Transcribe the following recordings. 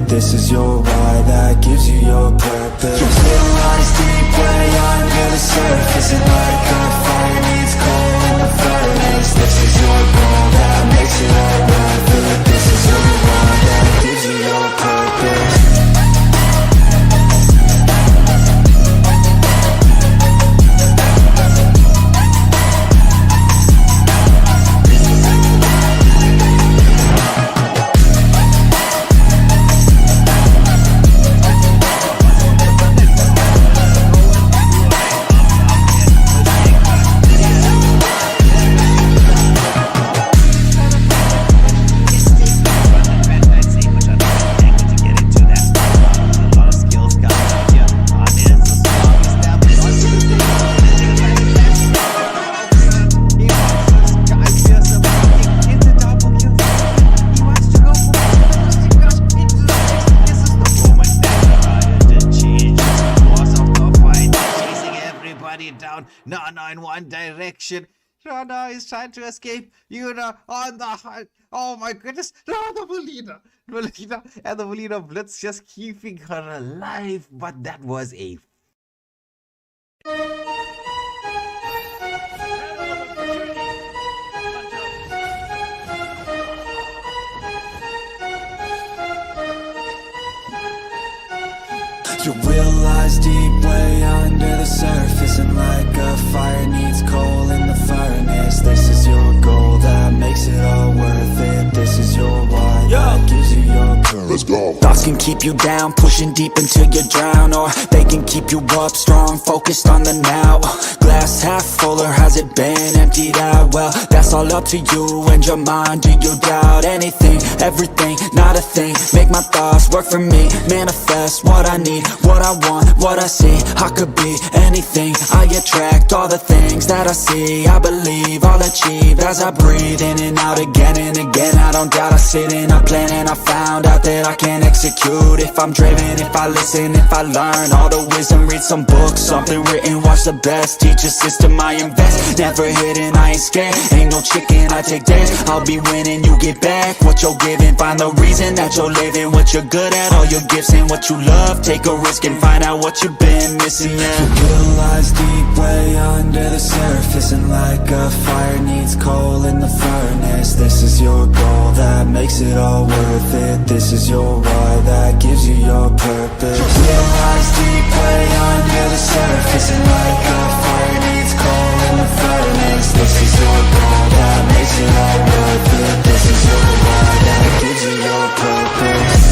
This is your why that gives you your purpose. You realize deep way under the surface, and like a fire needs coal in the furnace. This is your goal that makes it all worth it. This is your why that gives you your purpose. Down, Nana in one direction. Nana is trying to escape. On the oh my goodness, no, the Melina, and the Melina Blitz just keeping her alive. But that was a You realize deep way under the surface, and like a fire needs coal in the furnace. This is your goal that makes it all worth it. This is your why that gives you your purpose. Let's go. Thoughts can keep you down, pushing deep until you drown, or they can keep you up strong, focused on the now. Glass half full, or has it been emptied out? Well, that's all up to you and your mind. Do you doubt anything, everything, not a thing? Make my thoughts work for me, manifest what I need, what I want, what I see. I could be anything, I attract all the things that I see. I believe I'll achieve as I breathe in and out again and again. I don't doubt, I sit and I plan, and I found out that I can execute if I'm driven, if I listen, if I learn all the wisdom. Read some books, something written, watch the best, teach a system I invest. Never hidden, I ain't scared, ain't no chicken, I take dares. I'll be winning, you get back what you're giving. Find the reason that you're living, what you're good at, all your gifts and what you love. Take a risk and find out what you've been missing. You realize deep way under the surface, and like a fire needs coal in the furnace. This is your goal that makes it all worth it. This is your why that gives you your purpose. You realize deep way under the surface, and like a fire needs coal in the furnace. This is your goal that makes it all worth it. This is your why that gives you your purpose.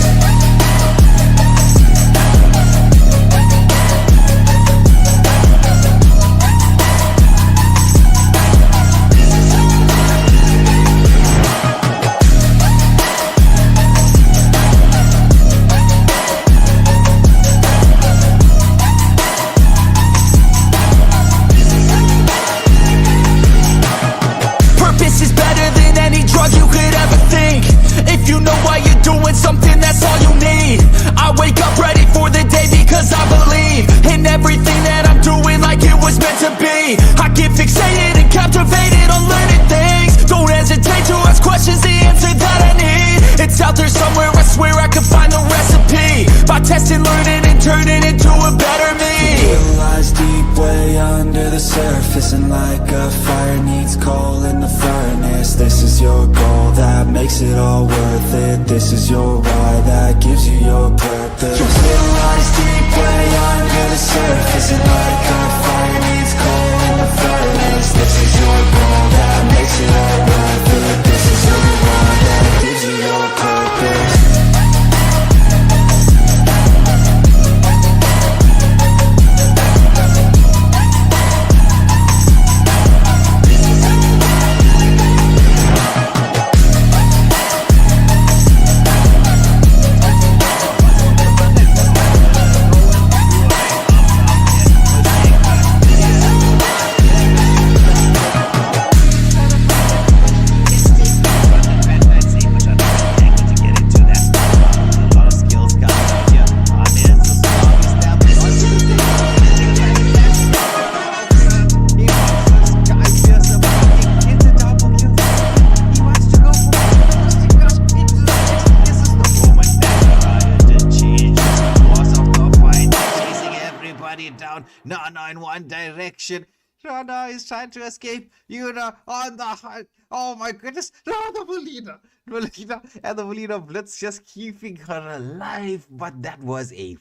Testing, learning, and turning into a better me. You realize deep way under the surface, and like a fire needs coal in the furnace. This is your goal that makes it all worth it. This is your why that gives you your purpose. You realize deep way under the surface, and like a fire needs coal in the furnace. This is your goal that makes it all worth it. This is your why that gives you your purpose. down, Nana in one direction. Rana is trying to escape. On the hunt. Oh my goodness. No, the Melina. Melina and the Melina Blitz just keeping her alive. But that was a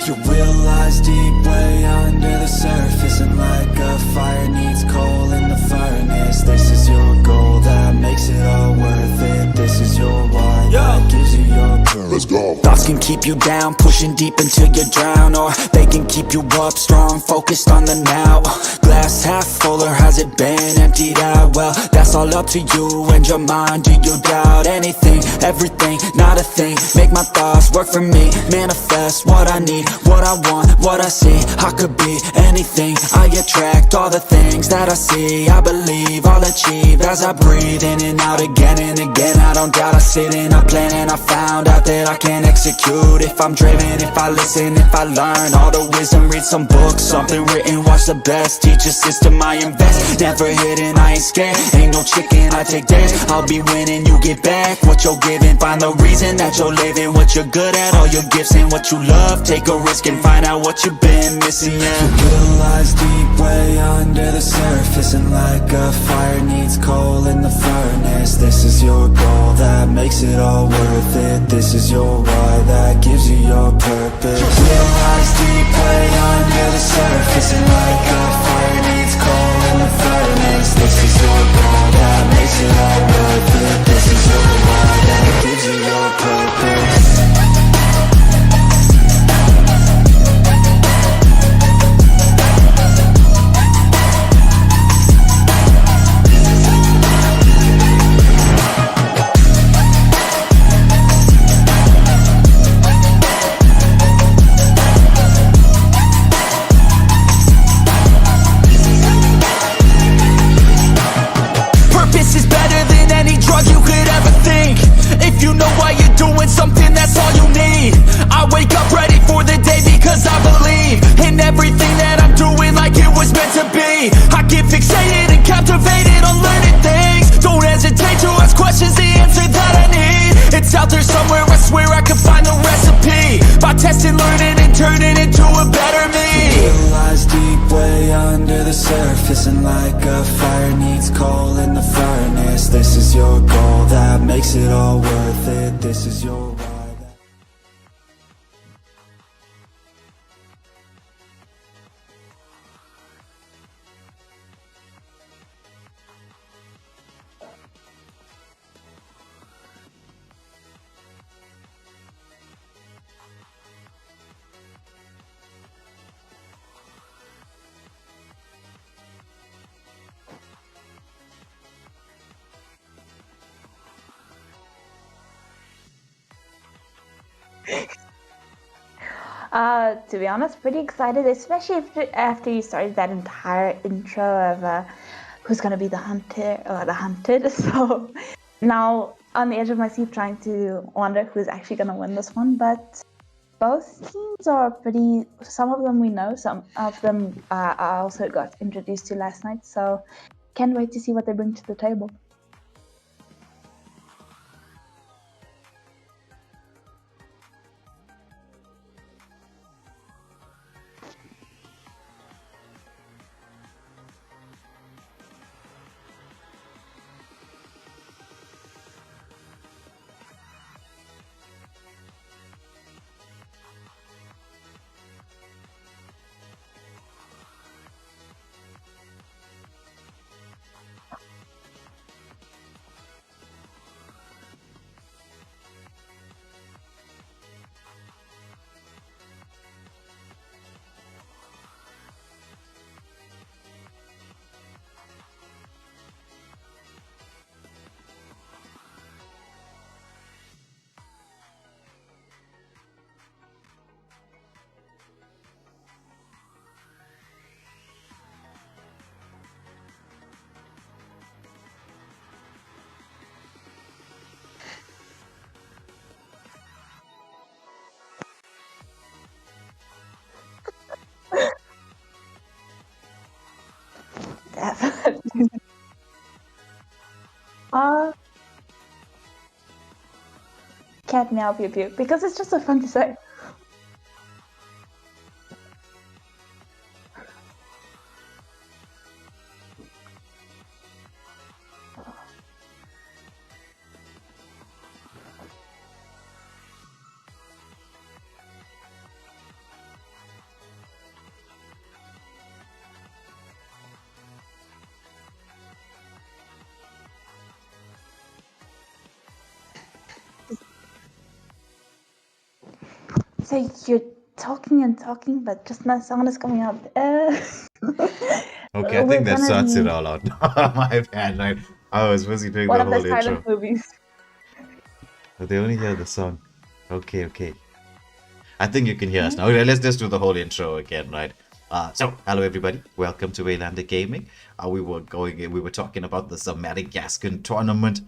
Your will lies deep way under the surface, and like a fire needs coal in the furnace. This is your goal that makes it all worth it. This is your why that gives you your purpose. Let's go. Thoughts can keep you down, pushing deep until you drown, or they can keep you up strong, focused on the now. Glass half full, or has it been emptied out? Well, that's all up to you and your mind. Do you doubt anything, everything, not a thing? Make my thoughts work for me, manifest what I need, what I want, what I see. I could be anything, I attract all the things that I see. I believe I'll achieve as I breathe in and out again and again. I don't doubt, I sit and I plan, and I found out that I can execute if I'm driven, if I listen, if I learn all the wisdom. Read some books, something written, watch the best, teach a system I invest. Never hidden, I ain't scared, ain't no chicken, I take dares. I'll be winning, you get back what you're giving. Find the reason that you're living, what you're good at, all your gifts and what you love. Take a risk and find out what you've been missing, yeah. Your will lies deep way under the surface, and like a fire needs coal in the furnace. This is your goal that makes it all worth it. This is your why that gives you your purpose. Your will lies deep way under the surface, and like a fire needs coal in the furnace. This is your goal that makes it all worth it. This is your why that gives you your purpose. And like a fire needs coal in the furnace. This is your goal that makes it all worth it. This is your why that... To be honest, pretty excited, especially after you started that entire intro of who's gonna be the hunter or the hunted. So now on the edge of my seat, trying to wonder who's actually gonna win this one. But both teams are pretty. Some of them we know, some of them I also got introduced to last night. So can't wait to see what they bring to the table. cat meow pew pew because it's just so fun to say. So you're talking and talking, but just no sound is coming out. Okay, I We're think that gonna sorts it be all out. My bad, right? I was busy doing one the of the whole intro. silent movies. But they only hear the song. Okay, okay. I think you can hear us now. Okay, let's just do the whole intro again, right? So, hello everybody. Welcome to Waylander Gaming. We were talking about the Madagascar tournament,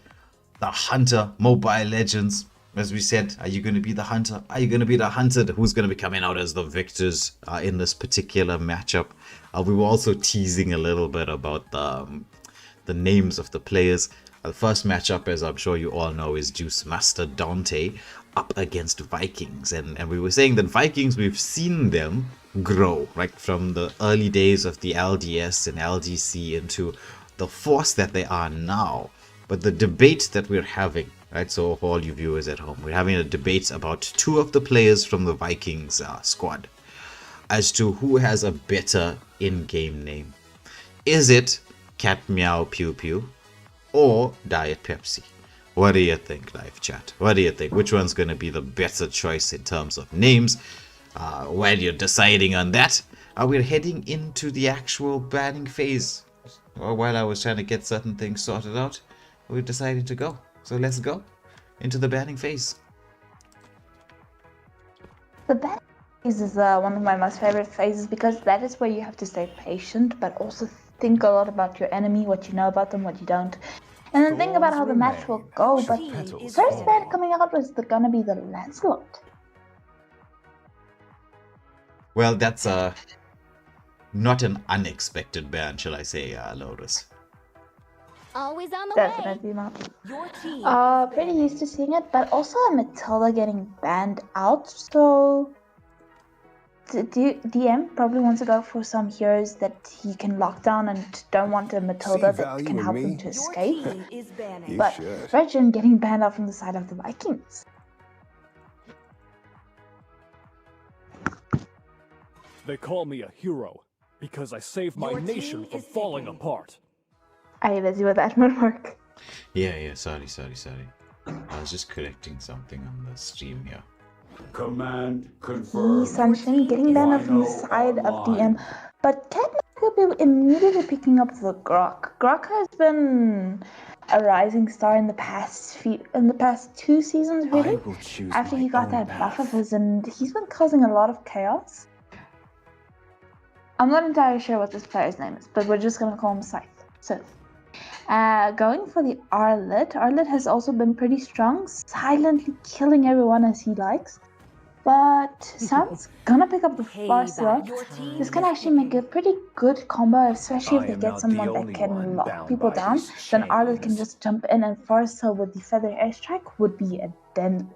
the Hunter Mobile Legends. As we said, are you going to be the hunter? Are you going to be the hunted? Who's going to be coming out as the victors in this particular matchup? We were also teasing a little bit about the names of the players. The first matchup, as I'm sure you all know, is Juice Master Dante up against Vikings. And we were saying that Vikings, we've seen them grow, right? From the early days of the LDS and LGC into the force that they are now. But the debate that we're having, right? So for all you viewers at home, we're having a debate about two of the players from the Vikings squad as to who has a better in-game name. Is it Cat Meow Pew Pew or Diet Pepsi? What do you think, live chat? What do you think? Which one's going to be the better choice in terms of names? While you're deciding on that, we're heading into the actual banning phase. While I was trying to get certain things sorted out, we decided to go. So let's go into the banning phase. The banning phase is one of my most favorite phases because that is where you have to stay patient, but also think a lot about your enemy, what you know about them, what you don't, and then think about how the match will go. But first ban coming out was gonna be the Lancelot. Well, that's not an unexpected ban, shall I say, Lotus. Always on the Definitely way. not. Your team. Pretty used to seeing it, but also Matilda getting banned out. So DM probably wants to go for some heroes that he can lock down and don't want a Matilda that can help him to Your escape. team is banning. But Regin getting banned out from the side of the Vikings. They call me a hero because I saved my Your nation team from is falling sinking. apart. Are you busy with admin work? Yeah, sorry. I was just correcting something on the stream here. Command confirmed. Sunshine getting banned out from the side of DM. But Cat could be immediately picking up the Grok. Grok has been a rising star in the past 2 seasons, really. After he got that buff of his, and he's been causing a lot of chaos. I'm not entirely sure what this player's name is, but we're just gonna call him Scythe. So, going for the Arlet. Arlet has also been pretty strong, silently killing everyone as he likes. But Sam's gonna pick up the Farcelot. Your team This can is actually make a pretty good combo, especially if they get someone that can lock people down. Then Arlet can just jump in, and Farcel with the Feather Airstrike would be a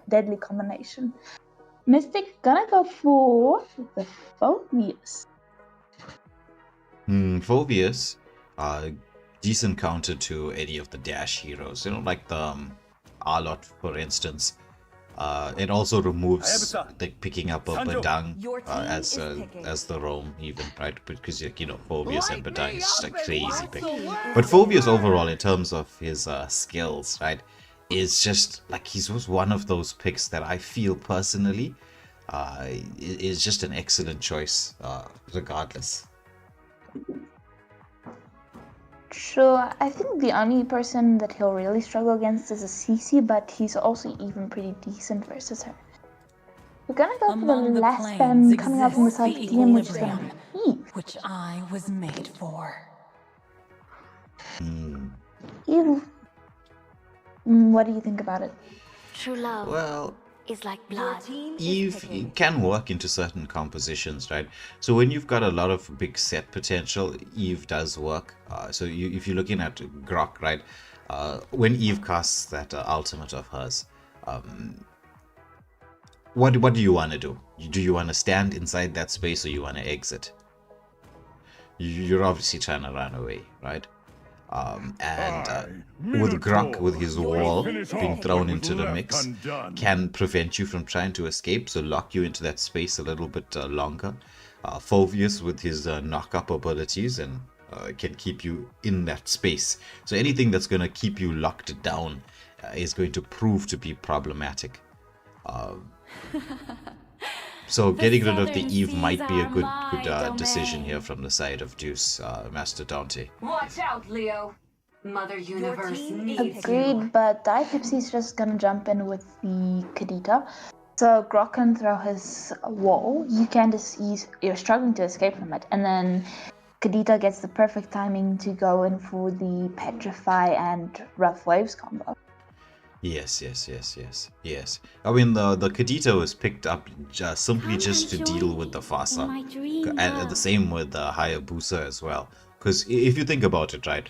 deadly combination. Mystic gonna go for the Phobius. Phobius, decent counter to any of the dash heroes. You know, like the Arlot, for instance. It also removes like picking up a Badang as the roam even, right? Because you know Phobius and Badang is just a crazy pick. But Phobius overall, in terms of his skills, right, is just like he was one of those picks that I feel personally is just an excellent choice, regardless. Sure, I think the only person that he'll really struggle against is a CC, but he's also even pretty decent versus her. We're gonna go for the last spam coming out from the side of DM, which is gonna be Eve. Which I was made for. Eve. What do you think about it? True love Well, is like blood. Eve can work into certain compositions, right? So when you've got a lot of big set potential, Eve does work. So if you're looking at Grok, right? When Eve casts that ultimate of hers, what do you want to do? Do you want to stand inside that space or you want to exit? You're obviously trying to run away, right? With Grok, with his wall being thrown into the mix, can prevent you from trying to escape, so lock you into that space a little bit longer. Phovius with his knock-up abilities and can keep you in that space. So anything that's going to keep you locked down is going to prove to be problematic. So getting rid of the Eve might be a good decision here from the side of Deuce, Master Dante. Watch out, Leo. Mother Universe needs Agreed, you. but Pepsi's just gonna jump in with the Kadita. So Grok can throw his wall. You're struggling to escape from it, and then Kadita gets the perfect timing to go in for the Petrify and Rough Waves combo. Yes. I mean, the Kadita was picked up simply just to deal with the Fasa. And the same with the Hayabusa as well. Because if you think about it, right,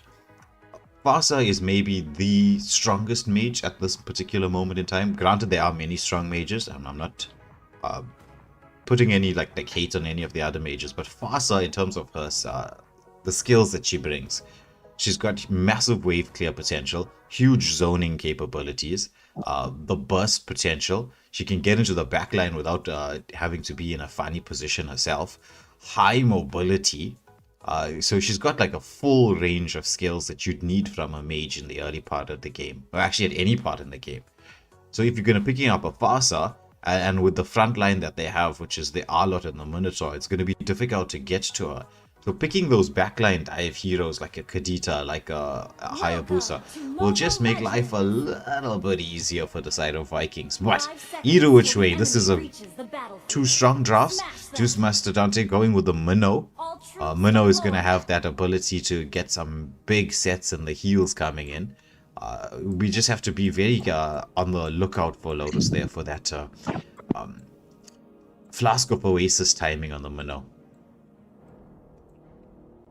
Fasa is maybe the strongest mage at this particular moment in time. Granted, there are many strong mages, and I'm not putting any like hate on any of the other mages, but Fasa, in terms of her the skills that she brings, she's got massive wave clear potential, huge zoning capabilities, the burst potential. She can get into the backline without having to be in a funny position herself. High mobility. So she's got like a full range of skills that you'd need from a mage in the early part of the game, or actually at any part in the game. So if you're going to picking up a Fasa, and with the front line that they have, which is the Arlot and the Minotaur, it's going to be difficult to get to her. So picking those backline dive heroes like a Kadita, like a Hayabusa, will just make life a little bit easier for the side of Vikings. But either which way, this is two strong drafts. Juice Master Dante going with the Minnow. Minnow is going to have that ability to get some big sets and the heals coming in. We just have to be very on the lookout for Lotus there for that Flask of Oasis timing on the Minnow.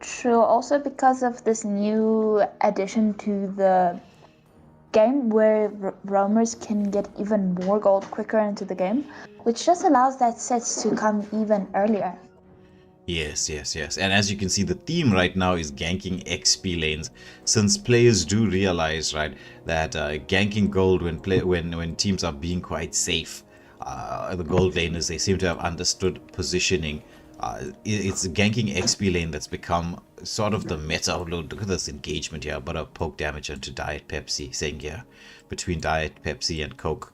True, also because of this new addition to the game where roamers can get even more gold quicker into the game, which just allows that sets to come even earlier. Yes. And as you can see, the theme right now is ganking XP lanes, since players do realize, right, that ganking gold when teams are being quite safe, the gold laners, they seem to have understood positioning. It's ganking XP lane that's become sort of the meta. Oh, look at this engagement here, but a poke damage into Diet Pepsi, saying here between Diet Pepsi and Coke,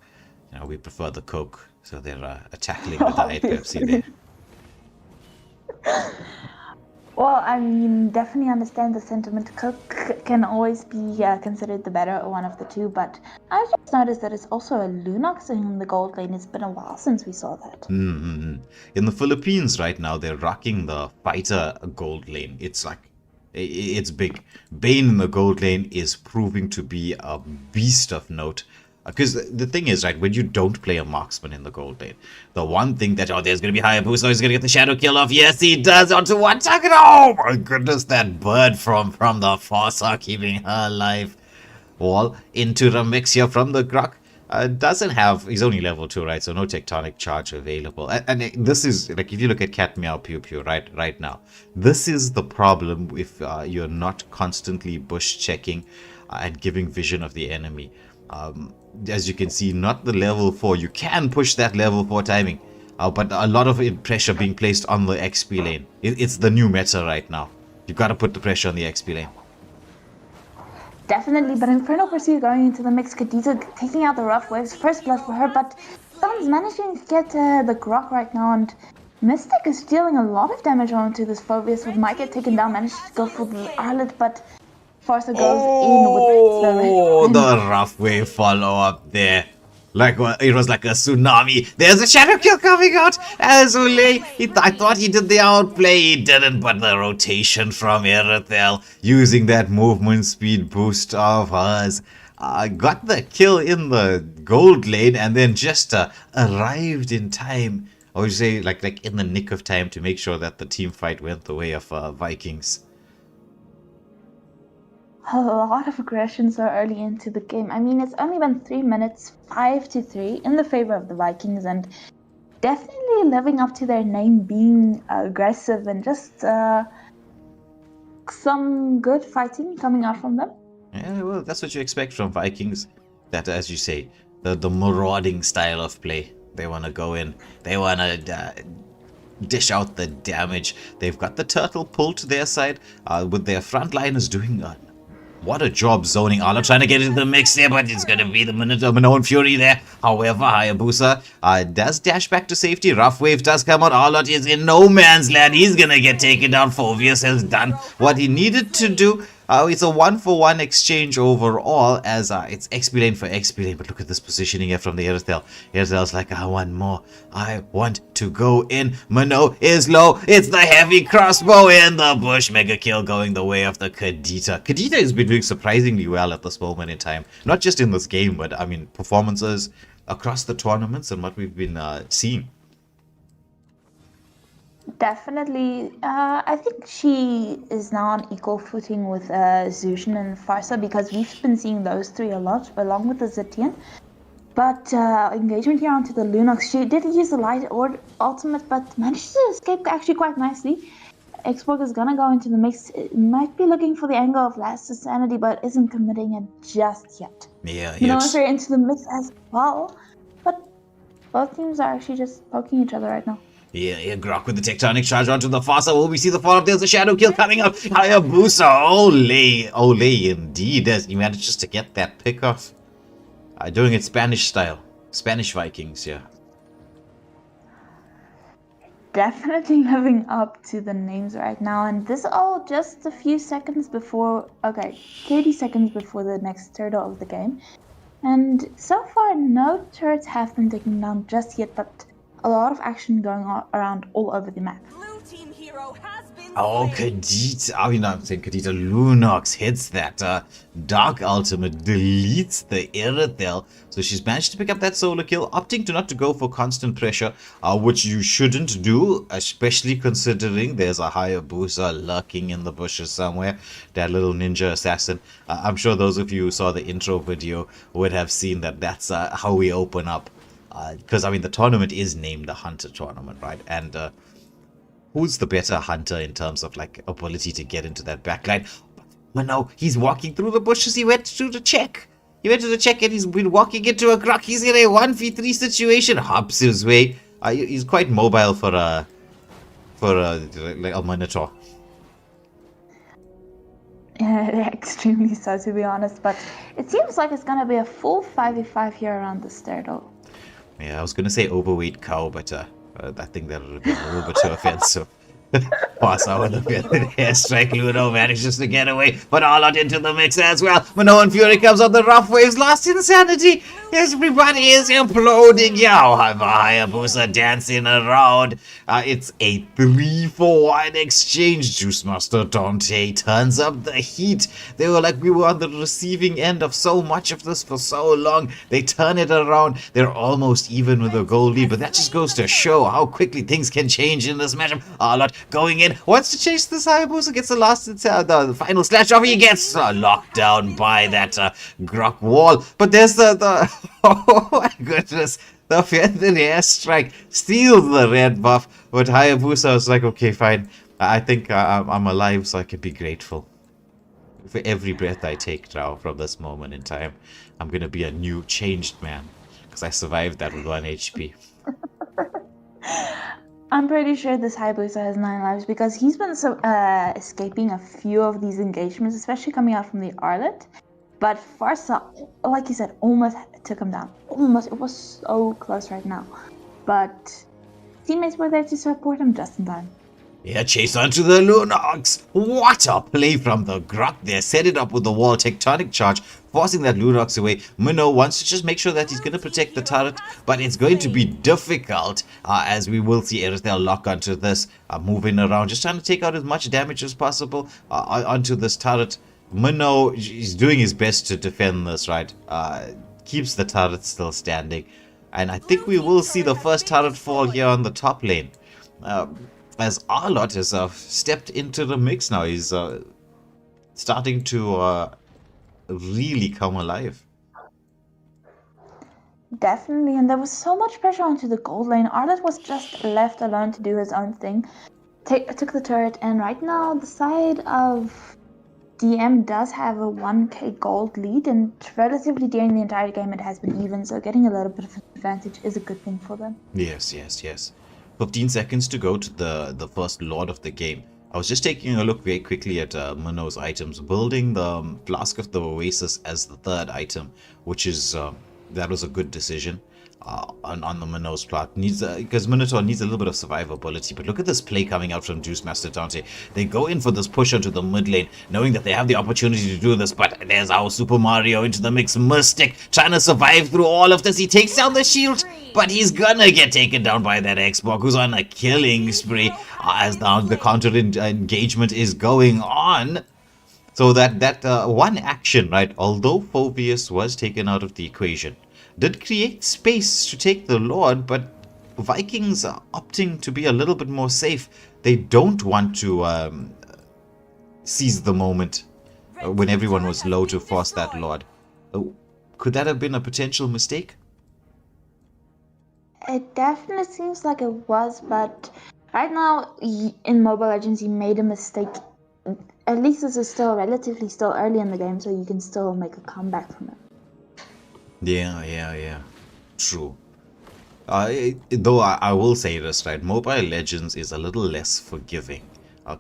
you know, we prefer the Coke, so they're tackling the Diet Pepsi there. Well, I mean, definitely understand the sentiment. Coke can always be considered the better one of the two, but I just noticed that it's also a Lunox in the gold lane. It's been a while since we saw that. In the Philippines right now, they're rocking the fighter gold lane. It's like, it's big. Bane in the gold lane is proving to be a beast of note. Because the thing is, right, when you don't play a marksman in the gold lane, the one thing that, oh, there's going to be Hayabusa, he's going to get the shadow kill off. Yes, he does, onto one target. Oh my goodness, that bird from the Fossa keeping her alive. Wall into the mix here from the Grok. Doesn't have, he's only level 2, right, so no tectonic charge available. And this is, like, if you look at Cat Meow Pew Pew right now, this is the problem if you're not constantly bush checking and giving vision of the enemy. As you can see, not the level 4. You can push that level 4 timing, but a lot of pressure being placed on the XP lane. It's the new meta right now. You've got to put the pressure on the XP lane. Definitely, but Infernal Pursuit going into the mix, Kadita taking out the Rough Waves, first blood for her, but someone's managing to get the Grok right now, and Mystic is dealing a lot of damage onto this Phobius, with might get taken down, managed to go for the Arlet, but Forza goes in with the Rough Wave follow-up there. Like, it was like a tsunami. There's a shadow kill coming out. Azule, I thought he did the outplay. He didn't, but the rotation from Erethel, using that movement speed boost of hers, got the kill in the gold lane, and then just arrived in time. I would say, like in the nick of time, to make sure that the team fight went the way of Vikings. a lot of aggression so early into the game. I mean, it's only been 3 minutes, 5-3 in the favor of the Vikings, and definitely living up to their name, being aggressive and just some good fighting coming out from them. Yeah, well, that's what you expect from Vikings. That, as you say, the marauding style of play. They want to go in. They want to dish out the damage. They've got the turtle pulled to their side with their frontliners doing what a job zoning. Arlo trying to get into the mix there, but it's going to be the minute of Minoan Fury there. However, Hayabusa does dash back to safety. Rough Wave does come out. Arlo is in no man's land. He's going to get taken down. Phobius has done what he needed to do. It's a 1-for-1 exchange overall, as it's XP lane for XP lane. But look at this positioning here from the Airtel. Airtel's like, I want more. I want to go in. Mano is low. It's the heavy crossbow in the bush. Mega kill going the way of the Kadita. Kadita has been doing surprisingly well at this moment in time. Not just in this game, but I mean, performances across the tournaments and what we've been seeing. Definitely. I think she is now on equal footing with Zushin and Farsa, because we've been seeing those three a lot, along with the Zetian. But engagement here onto the Lunox. She did use the light or ultimate, but managed to escape actually quite nicely. Xborg is gonna go into the mix. It might be looking for the angle of Last Sanity, but isn't committing it just yet. Yeah, Minoan into the mix as well. But both teams are actually just poking each other right now. Yeah, Grok with the tectonic charge onto the Fasa. Will we see the follow-up? There's a shadow kill coming up. Hayabusa, ole indeed. As he manages to get that pick off. Doing it Spanish style. Spanish Vikings, yeah. Definitely living up to the names right now. And this all just a few seconds before, 30 seconds before the next turtle of the game. And so far, no turrets have been taken down just yet, but a lot of action going on around all over the map. Blue team hero has been Kadita. I'm saying Kadita. Lunox hits that Dark Ultimate, deletes the Irithel. So she's managed to pick up that solo kill, opting to not to go for constant pressure, which you shouldn't do, especially considering there's a Hayabusa lurking in the bushes somewhere. That little ninja assassin. I'm sure those of you who saw the intro video would have seen that that's how we open up. Because, I mean, the tournament is named the Hunter Tournament, right? And who's the better hunter in terms of, like, ability to get into that backline? But no, he's walking through the bushes. He went to the check. He went to the check and he's been walking into a Grok. He's in a 1v3 situation. Hops his way. He's quite mobile for a Minotaur. Yeah, extremely so, to be honest. But it seems like it's going to be a full 5v5 here around this turtle. Yeah, I was going to say overweight cow, but I think that would have been a little bit too offensive. Pass out with a airstrike. Luno manages to get away, but all out into the mix as well. Minoan Fury comes on the Rough Waves, Lost Insanity. Everybody is imploding. Hayabusa dancing around. It's a 3-for-1 exchange. Juice Master Dante turns up the heat. They were like, we were on the receiving end of so much of this for so long. They turn it around. They're almost even with a goal lead, but that just goes to show how quickly things can change in this matchup. Arlott going in, wants to chase this Hayabusa, gets the final slash off. He gets locked down by that Grok wall. But there's the oh my goodness, the feathered airstrike steals the red buff. But Hayabusa was like, okay, fine. I think I'm alive, so I can be grateful for every breath I take now from this moment in time. I'm gonna be a new, changed man because I survived that with 1 HP. I'm pretty sure this Hayabusa has 9 lives because he's been escaping a few of these engagements, especially coming out from the Arlet. But Farsa, like you said, almost took him down. Almost. It was so close right now. But teammates were there to support him just in time. Yeah, chase onto the Lunox. What a play from the Grok there. Set it up with the wall. Tectonic charge, forcing that Lunox away. Minnow wants to just make sure that he's going to protect the turret, but it's going to be difficult as we will see Erithel lock onto this, moving around, just trying to take out as much damage as possible onto this turret. Minnow is doing his best to defend this, right? Keeps the turret still standing. And I think we will see the first turret fall here on the top lane. As Arlott has stepped into the mix now. He's starting to really come alive. Definitely, and there was so much pressure onto the gold lane. Arlet was just left alone to do his own thing. Took the turret, and right now the side of DM does have a 1k gold lead, and relatively during the entire game it has been even, so getting a little bit of an advantage is a good thing for them. Yes. 15 seconds to go to the first Lord of the game. I was just taking a look very quickly at Minno's items, building the Flask of the Oasis as the third item, which is that was a good decision on the Minno's plot. Because Minotaur needs a little bit of survivability. But look at this play coming out from Juice Master Dante. They go in for this push onto the mid lane, knowing that they have the opportunity to do this. But there's our Super Mario into the mix. Mystic trying to survive through all of this. He takes down the shield, but he's gonna get taken down by that Xbox, who's on a killing spree as the counter engagement is going on. So that one action, right, although Phobius was taken out of the equation, did create space to take the Lord, but Vikings are opting to be a little bit more safe. They don't want to seize the moment when everyone was low to force that Lord. Could that have been a potential mistake? It definitely seems like it was, but right now in Mobile Legends he made a mistake. At least this is still relatively early in the game, so you can still make a comeback from it. Yeah. True. Though I will say this, right? Mobile Legends is a little less forgiving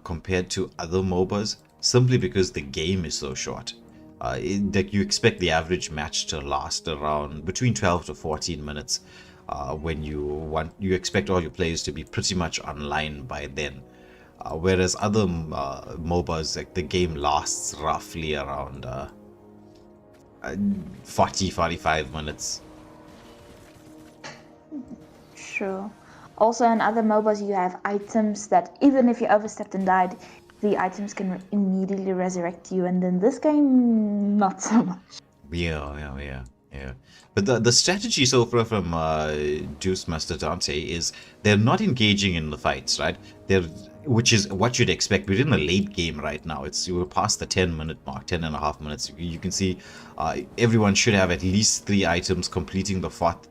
compared to other MOBAs, simply because the game is so short. That you expect the average match to last around between 12 to 14 minutes. When you expect all your players to be pretty much online by then. Whereas other MOBAs, like the game lasts roughly around 40-45 minutes. True. Also in other MOBAs you have items that even if you overstepped and died, the items can immediately resurrect you, and in this game, not so much. Yeah. But the strategy so far from Juice Master Dante is they're not engaging in the fights, right? Which is what you'd expect. We're in a late game right now. We're past the 10-minute mark, 10.5 minutes. You can see everyone should have at least 3 items completing the fourth,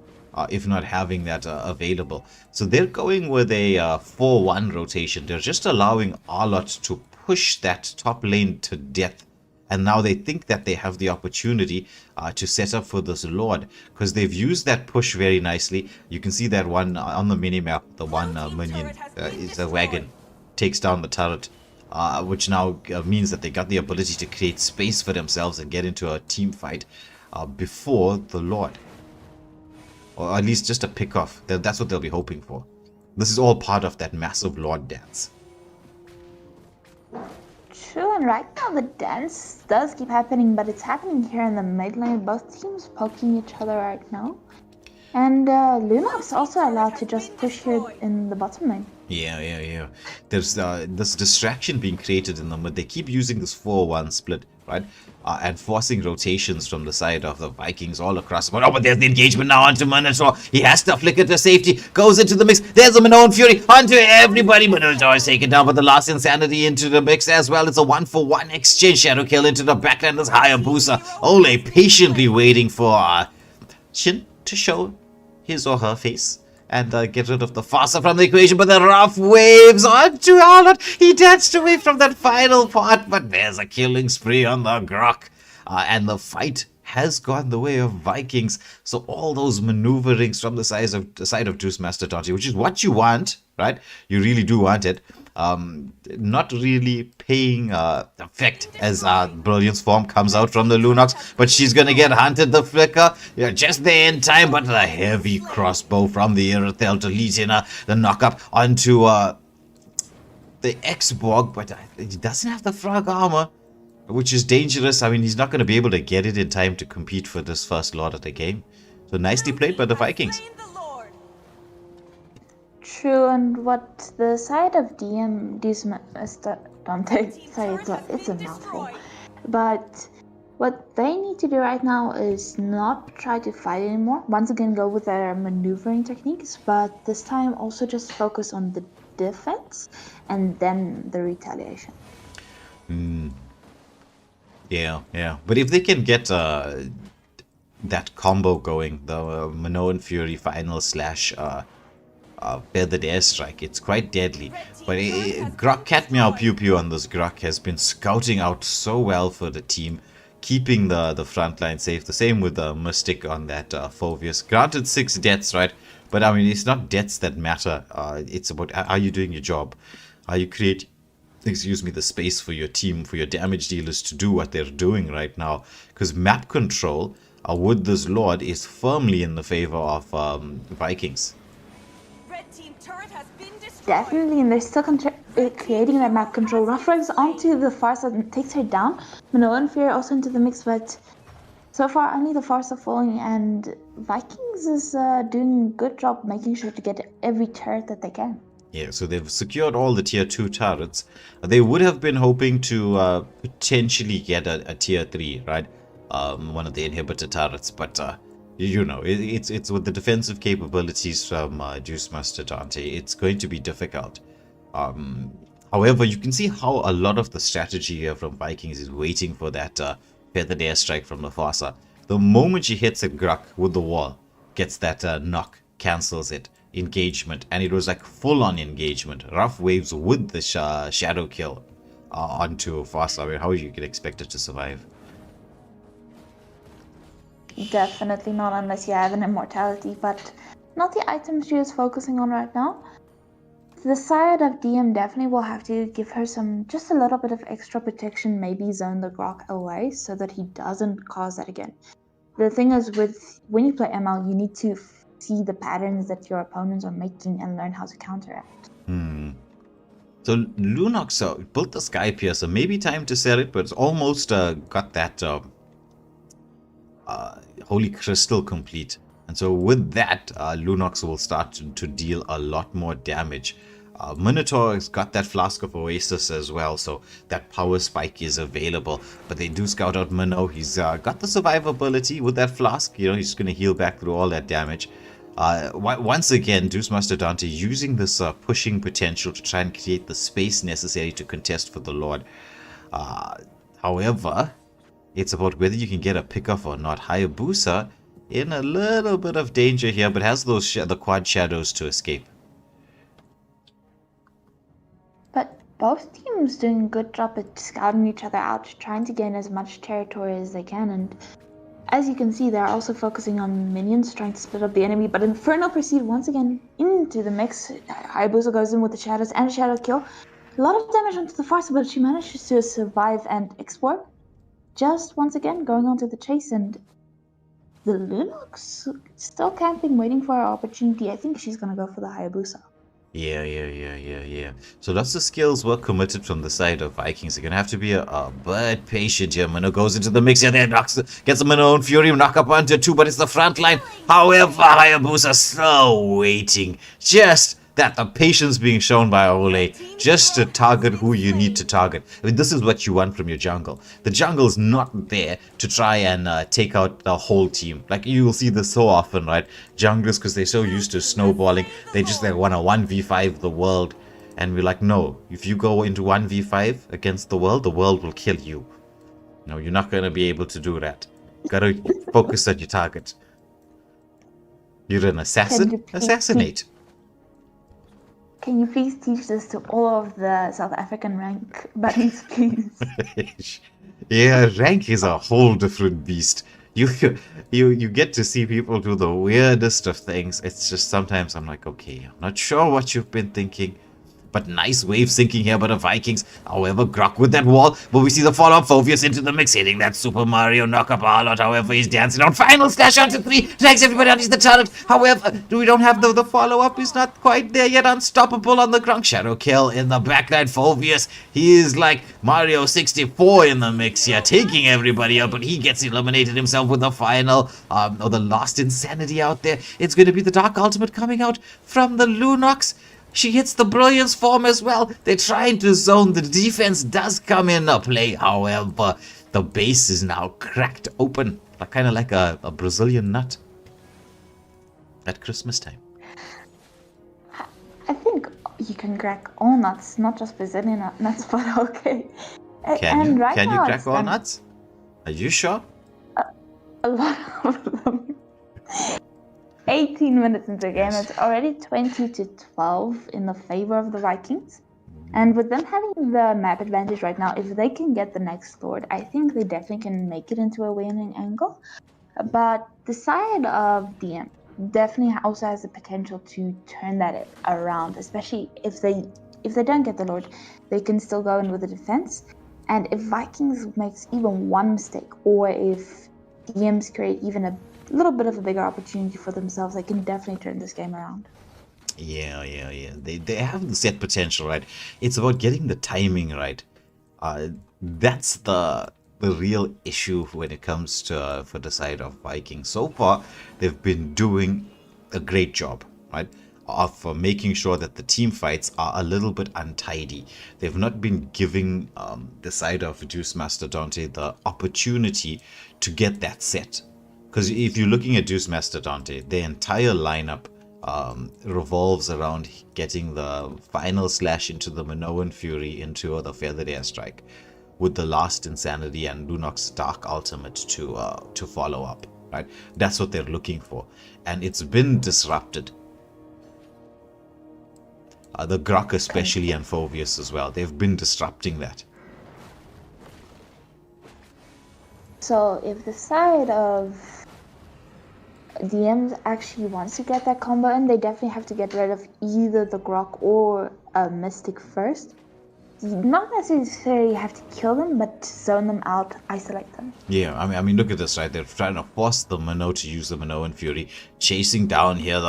if not having that available. So they're going with a 4-1 rotation. They're just allowing Arlot to push that top lane to death. And now they think that they have the opportunity to set up for this Lord, because they've used that push very nicely. You can see that one on the minimap, the one minion is a wagon, takes down the turret, which now means that they got the ability to create space for themselves and get into a team fight before the Lord. Or at least just a pick-off. That's what they'll be hoping for. This is all part of that massive Lord dance. True, and right now the dance does keep happening, but it's happening here in the mid lane. Both teams poking each other right now. And Lunox also allowed to just push here in the bottom lane. Yeah. There's this distraction being created in the mid. They keep using this 4-1 split, right? And forcing rotations from the side of the Vikings all across. But there's the engagement now onto Minotaur. He has to flicker to safety. Goes into the mix. There's a Minoan Fury onto everybody. Minotaur is taken down, but the last Insanity into the mix as well. It's a 1-for-1 exchange. Shadow Kill into the backline. There's Hayabusa. Ole patiently waiting for Shin to show his or her face and get rid of the Fossa from the equation, but the rough waves onto Arlot. He danced away from that final part, but there's a killing spree on the Grok. And the fight has gone the way of Vikings. So all those maneuverings from the side of Juice Master Dante, which is what you want, right? You really do want it. Not really paying effect as Brilliance form comes out from the Lunox, but she's gonna get hunted. The flicker, just there in time, but a heavy crossbow from the Irithel to lead in the knock-up onto the X-Borg, but he doesn't have the frog armor, which is dangerous. I mean, he's not going to be able to get it in time to compete for this first Lord of the game. So nicely played by the Vikings. True, and what the side of Dante, sorry, it's a mouthful. But what they need to do right now is not try to fight anymore. Once again, go with their maneuvering techniques, but this time also just focus on the defense and then the retaliation. Yeah. But if they can get that combo going, the Minoan Fury final slash feathered airstrike, it's quite deadly. But Grok Cat Meow Pew Pew on this Grok has been scouting out so well for the team, keeping the front line safe. The same with the Mystic on that Phoveus. Granted 6 deaths, right? But I mean, it's not deaths that matter. It's about, are you doing your job? Are you creating, the space for your team, for your damage dealers to do what they're doing right now? Because map control with this Lord is firmly in the favor of Vikings. Red team turret has been destroyed. Definitely, and they're still creating that map control. Rough Rides onto the Farsa and takes her down. Minoan Fury also into the mix, but so far only the Farsa falling, and Vikings is doing a good job making sure to get every turret that they can. Yeah, so they've secured all the tier 2 turrets. They would have been hoping to potentially get a tier 3, right? One of the inhibitor turrets, but you know, it's with the defensive capabilities from Juice Master Dante, it's going to be difficult. However, you can see how a lot of the strategy here from Vikings is waiting for that feathered airstrike from the Farsa. The moment she hits a Grok with the wall, gets that knock, cancels it, engagement, and it was like full-on engagement. Rough waves with the shadow kill onto Farsa. I mean, how you can expect it to survive? Definitely not unless you have an immortality, but not the items she is focusing on right now. The side of DM definitely will have to give her just a little bit of extra protection, maybe zone the Grok away so that he doesn't cause that again. The thing is, when you play ML, you need to see the patterns that your opponents are making and learn how to counteract. So Lunox built the Sky Piercer. Maybe time to sell it, but it's almost got that Holy Crystal complete. And so with that, Lunox will start to deal a lot more damage. Minotaur has got that Flask of Oasis as well, so that power spike is available. But they do scout out Minnow. He's got the survivability with that Flask. You know, he's going to heal back through all that damage. Once again, Juice Master Dante using this pushing potential to try and create the space necessary to contest for the Lord. However, it's about whether you can get a pickoff or not. Hayabusa in a little bit of danger here, but has those the quad shadows to escape. But both teams doing a good job at scouting each other out, trying to gain as much territory as they can, and as you can see, they're also focusing on minions, trying to split up the enemy, but Inferno proceed once again into the mix. Hayabusa goes in with the shadows and a shadow kill. A lot of damage onto the Farsa, but she manages to survive and export. Just once again going on to the chase, and the Lunox still camping, waiting for her opportunity. I think she's gonna go for the Hayabusa. Yeah. So lots of skills were committed from the side of Vikings. They're gonna have to be a bit patient here. Minnow goes into the mix here, then gets a Minoan Fury, knock up onto 2, but it's the front line. However, Hayabusa still waiting. Just that the patience being shown by Ole, just to target who you need to target. I mean, this is what you want from your jungle. The jungle is not there to try and take out the whole team. Like, you will see this so often, right? Junglers, because they're so used to snowballing, they just want to 1v5 the world. And we're like, no, if you go into 1v5 against the world will kill you. No, you're not going to be able to do that. Gotta focus on your target. You're an assassin? Assassinate. Can you please teach this to all of the South African rank buddies, please? Yeah, rank is a whole different beast. You get to see people do the weirdest of things. It's just sometimes I'm like, okay, I'm not sure what you've been thinking. But nice wave sinking here by the Vikings. However, Grok with that wall. But we see the follow-up. Phoveus into the mix, hitting that Super Mario knock-up all out. However, he's dancing on. Final slash onto 3. Drags everybody out. He's the turret. However, we don't have the follow-up. He's not quite there yet. Unstoppable on the Grok. Shadow kill in the backline. Phoveus, he is like Mario 64 in the mix here, taking everybody up. But he gets eliminated himself with the final, or the last insanity out there. It's going to be the Dark Ultimate coming out from the Lunox. She hits the Brilliance form as well. They're trying to zone. The defense does come in play. However, the base is now cracked open. Kind of like a Brazilian nut at Christmas time. I think you can crack all nuts, not just Brazilian nuts, but okay. Can you crack all nuts? Are you sure? A lot of them. 18 minutes into the game, Yes. it's already 20-12 in the favor of the Vikings. And with them having the map advantage right now, if they can get the next Lord, I think they definitely can make it into a winning angle. But the side of DM definitely also has the potential to turn that around, especially if they don't get the Lord, they can still go in with the defense. And if Vikings makes even one mistake, or if DMs create even a little bit of a bigger opportunity for themselves, they can definitely turn this game around. Yeah. They have the set potential, right? It's about getting the timing right. That's the real issue when it comes to for the side of Vikings. So far, they've been doing a great job, right, of making sure that the team fights are a little bit untidy. They've not been giving the side of Juice Master Dante the opportunity to get that set. Because if you're looking at Juice Master Dante, the entire lineup revolves around getting the final slash into the Minoan Fury into the Feathered Airstrike, with the last Insanity and Lunox's Dark Ultimate to follow up, right? That's what they're looking for, and it's been disrupted. The Grok especially, and Phobius as well, they've been disrupting that. So if the side of DMs actually wants to get that combo in, they definitely have to get rid of either the Grok or a Mystic first. Not necessarily have to kill them, but zone them out, isolate them. Yeah, I mean, look at this, right? They're trying to force the Minnow to use the Minoan Fury, chasing down here the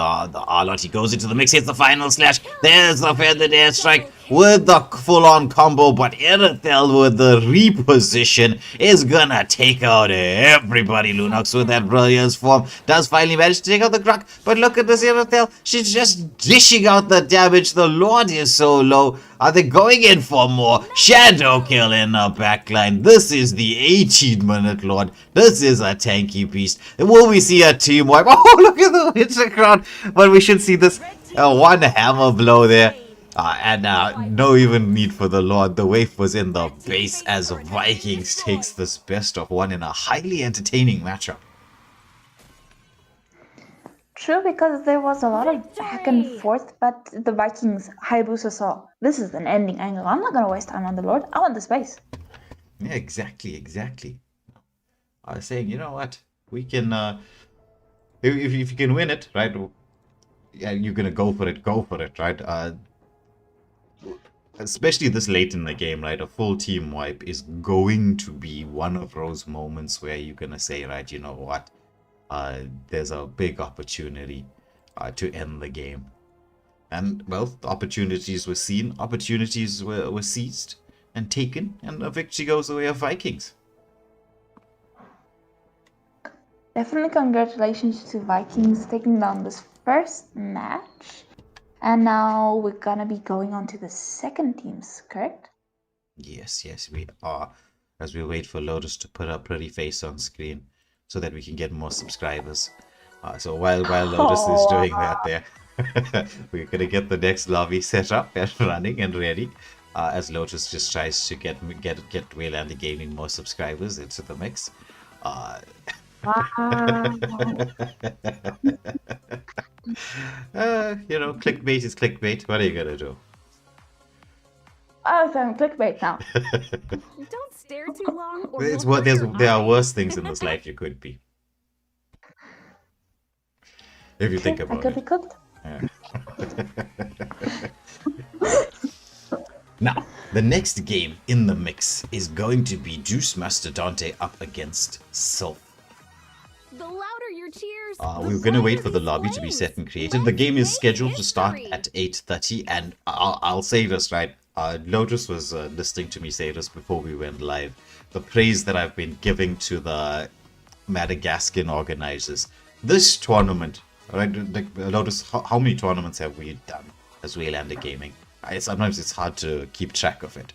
Arlot. He goes into the mix, hits the final slash. There's the Feathered Airstrike with the full-on combo, but Irithel with the reposition is gonna take out everybody. Lunox with that brilliance form does finally manage to take out the Grok, but look at this Irithel. She's just dishing out the damage. The Lord is so low. Are they going in for more? Shadow kill in the backline. This is the 18-minute Lord. This is a tanky beast. Will we see a team wipe? Oh, look at the Witcher crowd. But we should see this one hammer blow there. And no even need for the Lord. The wave was in the base as Vikings takes this best of one in a highly entertaining matchup. True, because there was a lot of back and forth, but the Vikings, Hayabusa saw, this is an ending angle. I'm not going to waste time on the Lord. I want the space. Yeah, exactly. I was saying, you know what? We can, if you can win it, right? Yeah, you're going to go for it, right? Especially this late in the game, right? A full team wipe is going to be one of those moments where you're going to say, right, you know what? There's a big opportunity to end the game. And, well, the opportunities were seen, opportunities were seized and taken, and a victory goes the way of Vikings. Definitely congratulations to Vikings taking down this first match. And now we're going to be going on to the second teams, correct? Yes, we are. As we wait for Lotus to put a pretty face on screen, so that we can get more subscribers. So while Lotus is doing that there, we're going to get the next lobby set up and running and ready, as Lotus just tries to get Waylander Gaming more subscribers into the mix. You know, clickbait is clickbait. What are you going to do? Oh, so I'm clickbait now. Don't stare too long. Or It's you'll what hurt your there are eye. worse things in this life you could be. If you think I about could be it. cooked. Now, the next game in the mix is going to be Juice Master Dante up against Sylph. The louder your cheers. We're going to wait for the lobby to be set and created. The game is scheduled to start at 8:30, and I'll say this, right? Lotus was listening to me say this before we went live. The praise that I've been giving to the Madagascar organizers. This tournament, right? Like, Lotus, how many tournaments have we done as Waylander Gaming? Sometimes it's hard to keep track of it.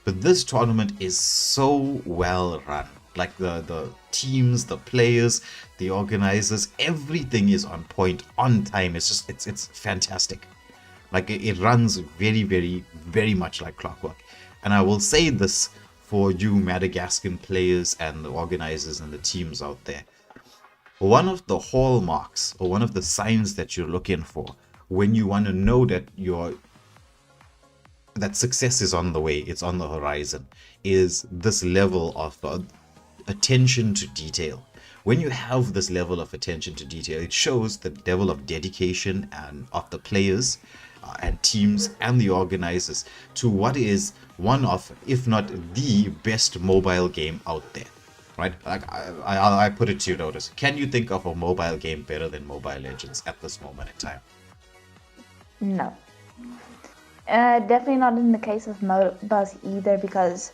But this tournament is so well run. Like the teams, the players, the organizers, everything is on point, on time. It's just, it's fantastic. Like, it runs very, very, very much like clockwork. And I will say this for you Madagascan players and the organizers and the teams out there. One of the hallmarks or one of the signs that you're looking for when you want to know that that success is on the way, it's on the horizon, is this level of attention to detail. When you have this level of attention to detail, it shows the level of dedication and of the players and teams and the organizers to what is one of, if not the best mobile game out there, right? Like I put it to you, notice. Can you think of a mobile game better than Mobile Legends at this moment in time? No. Definitely not in the case of MOBAs either, because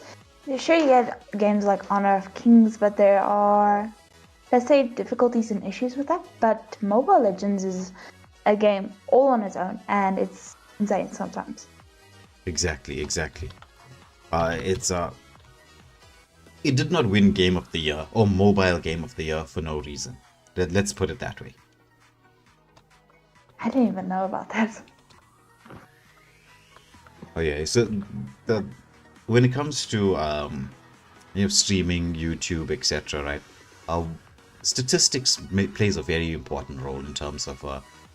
sure you get games like Honor of Kings, but there are, let's say, difficulties and issues with that. But Mobile Legends is a game all on its own, and it's insane sometimes. Exactly. It did not win Game of the Year or Mobile Game of the Year for no reason. Let's put it that way. I didn't even know about that. Oh yeah, so when it comes to streaming, YouTube, etc., right? Statistics plays a very important role in terms of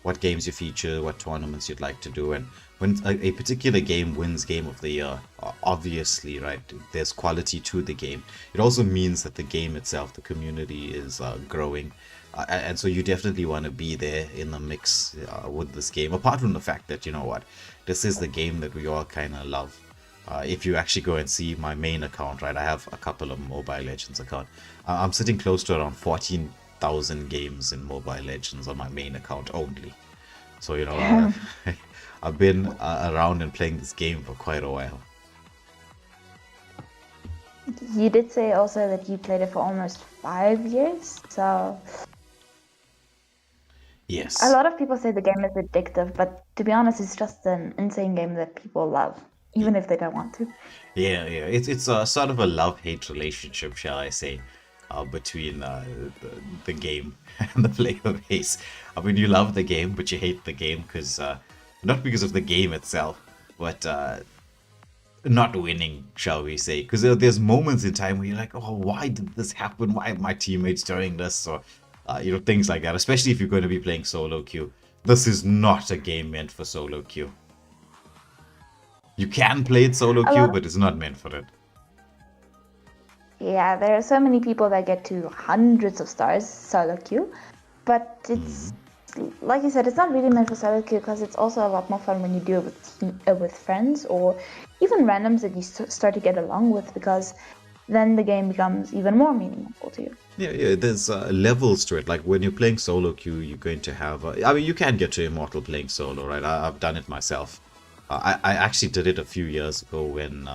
what games you feature, what tournaments you'd like to do, and when a particular game wins Game of the Year, obviously, right, there's quality to the game. It also means that the game itself, the community, is growing, and so you definitely want to be there in the mix with this game. Apart from the fact that, you know what, this is the game that we all kind of love. If you actually go and see my main account, right, I have a couple of Mobile Legends account. I'm sitting close to around 14,000 games in Mobile Legends on my main account only. So, you know, I've been around and playing this game for quite a while. You did say also that you played it for almost 5 years, so... Yes. A lot of people say the game is addictive, but to be honest, it's just an insane game that people love, even if they don't want to. Yeah. It's a sort of a love-hate relationship, shall I say, between the game and the player base. I mean, you love the game, but you hate the game because not because of the game itself, but not winning, shall we say? Because there's moments in time where you're like, oh, why did this happen? Why are my teammates doing this? Or things like that. Especially if you're going to be playing solo queue. This is not a game meant for solo queue. You can play it solo queue, but it's not meant for it. Yeah, there are so many people that get to hundreds of stars solo queue, but it's like you said, it's not really meant for solo queue because it's also a lot more fun when you do it with friends or even randoms that you start to get along with, because then the game becomes even more meaningful to you. Yeah, there's levels to it. Like when you're playing solo queue, you're going to have... I mean, you can get to Immortal playing solo, right? I've done it myself. I actually did it a few years ago when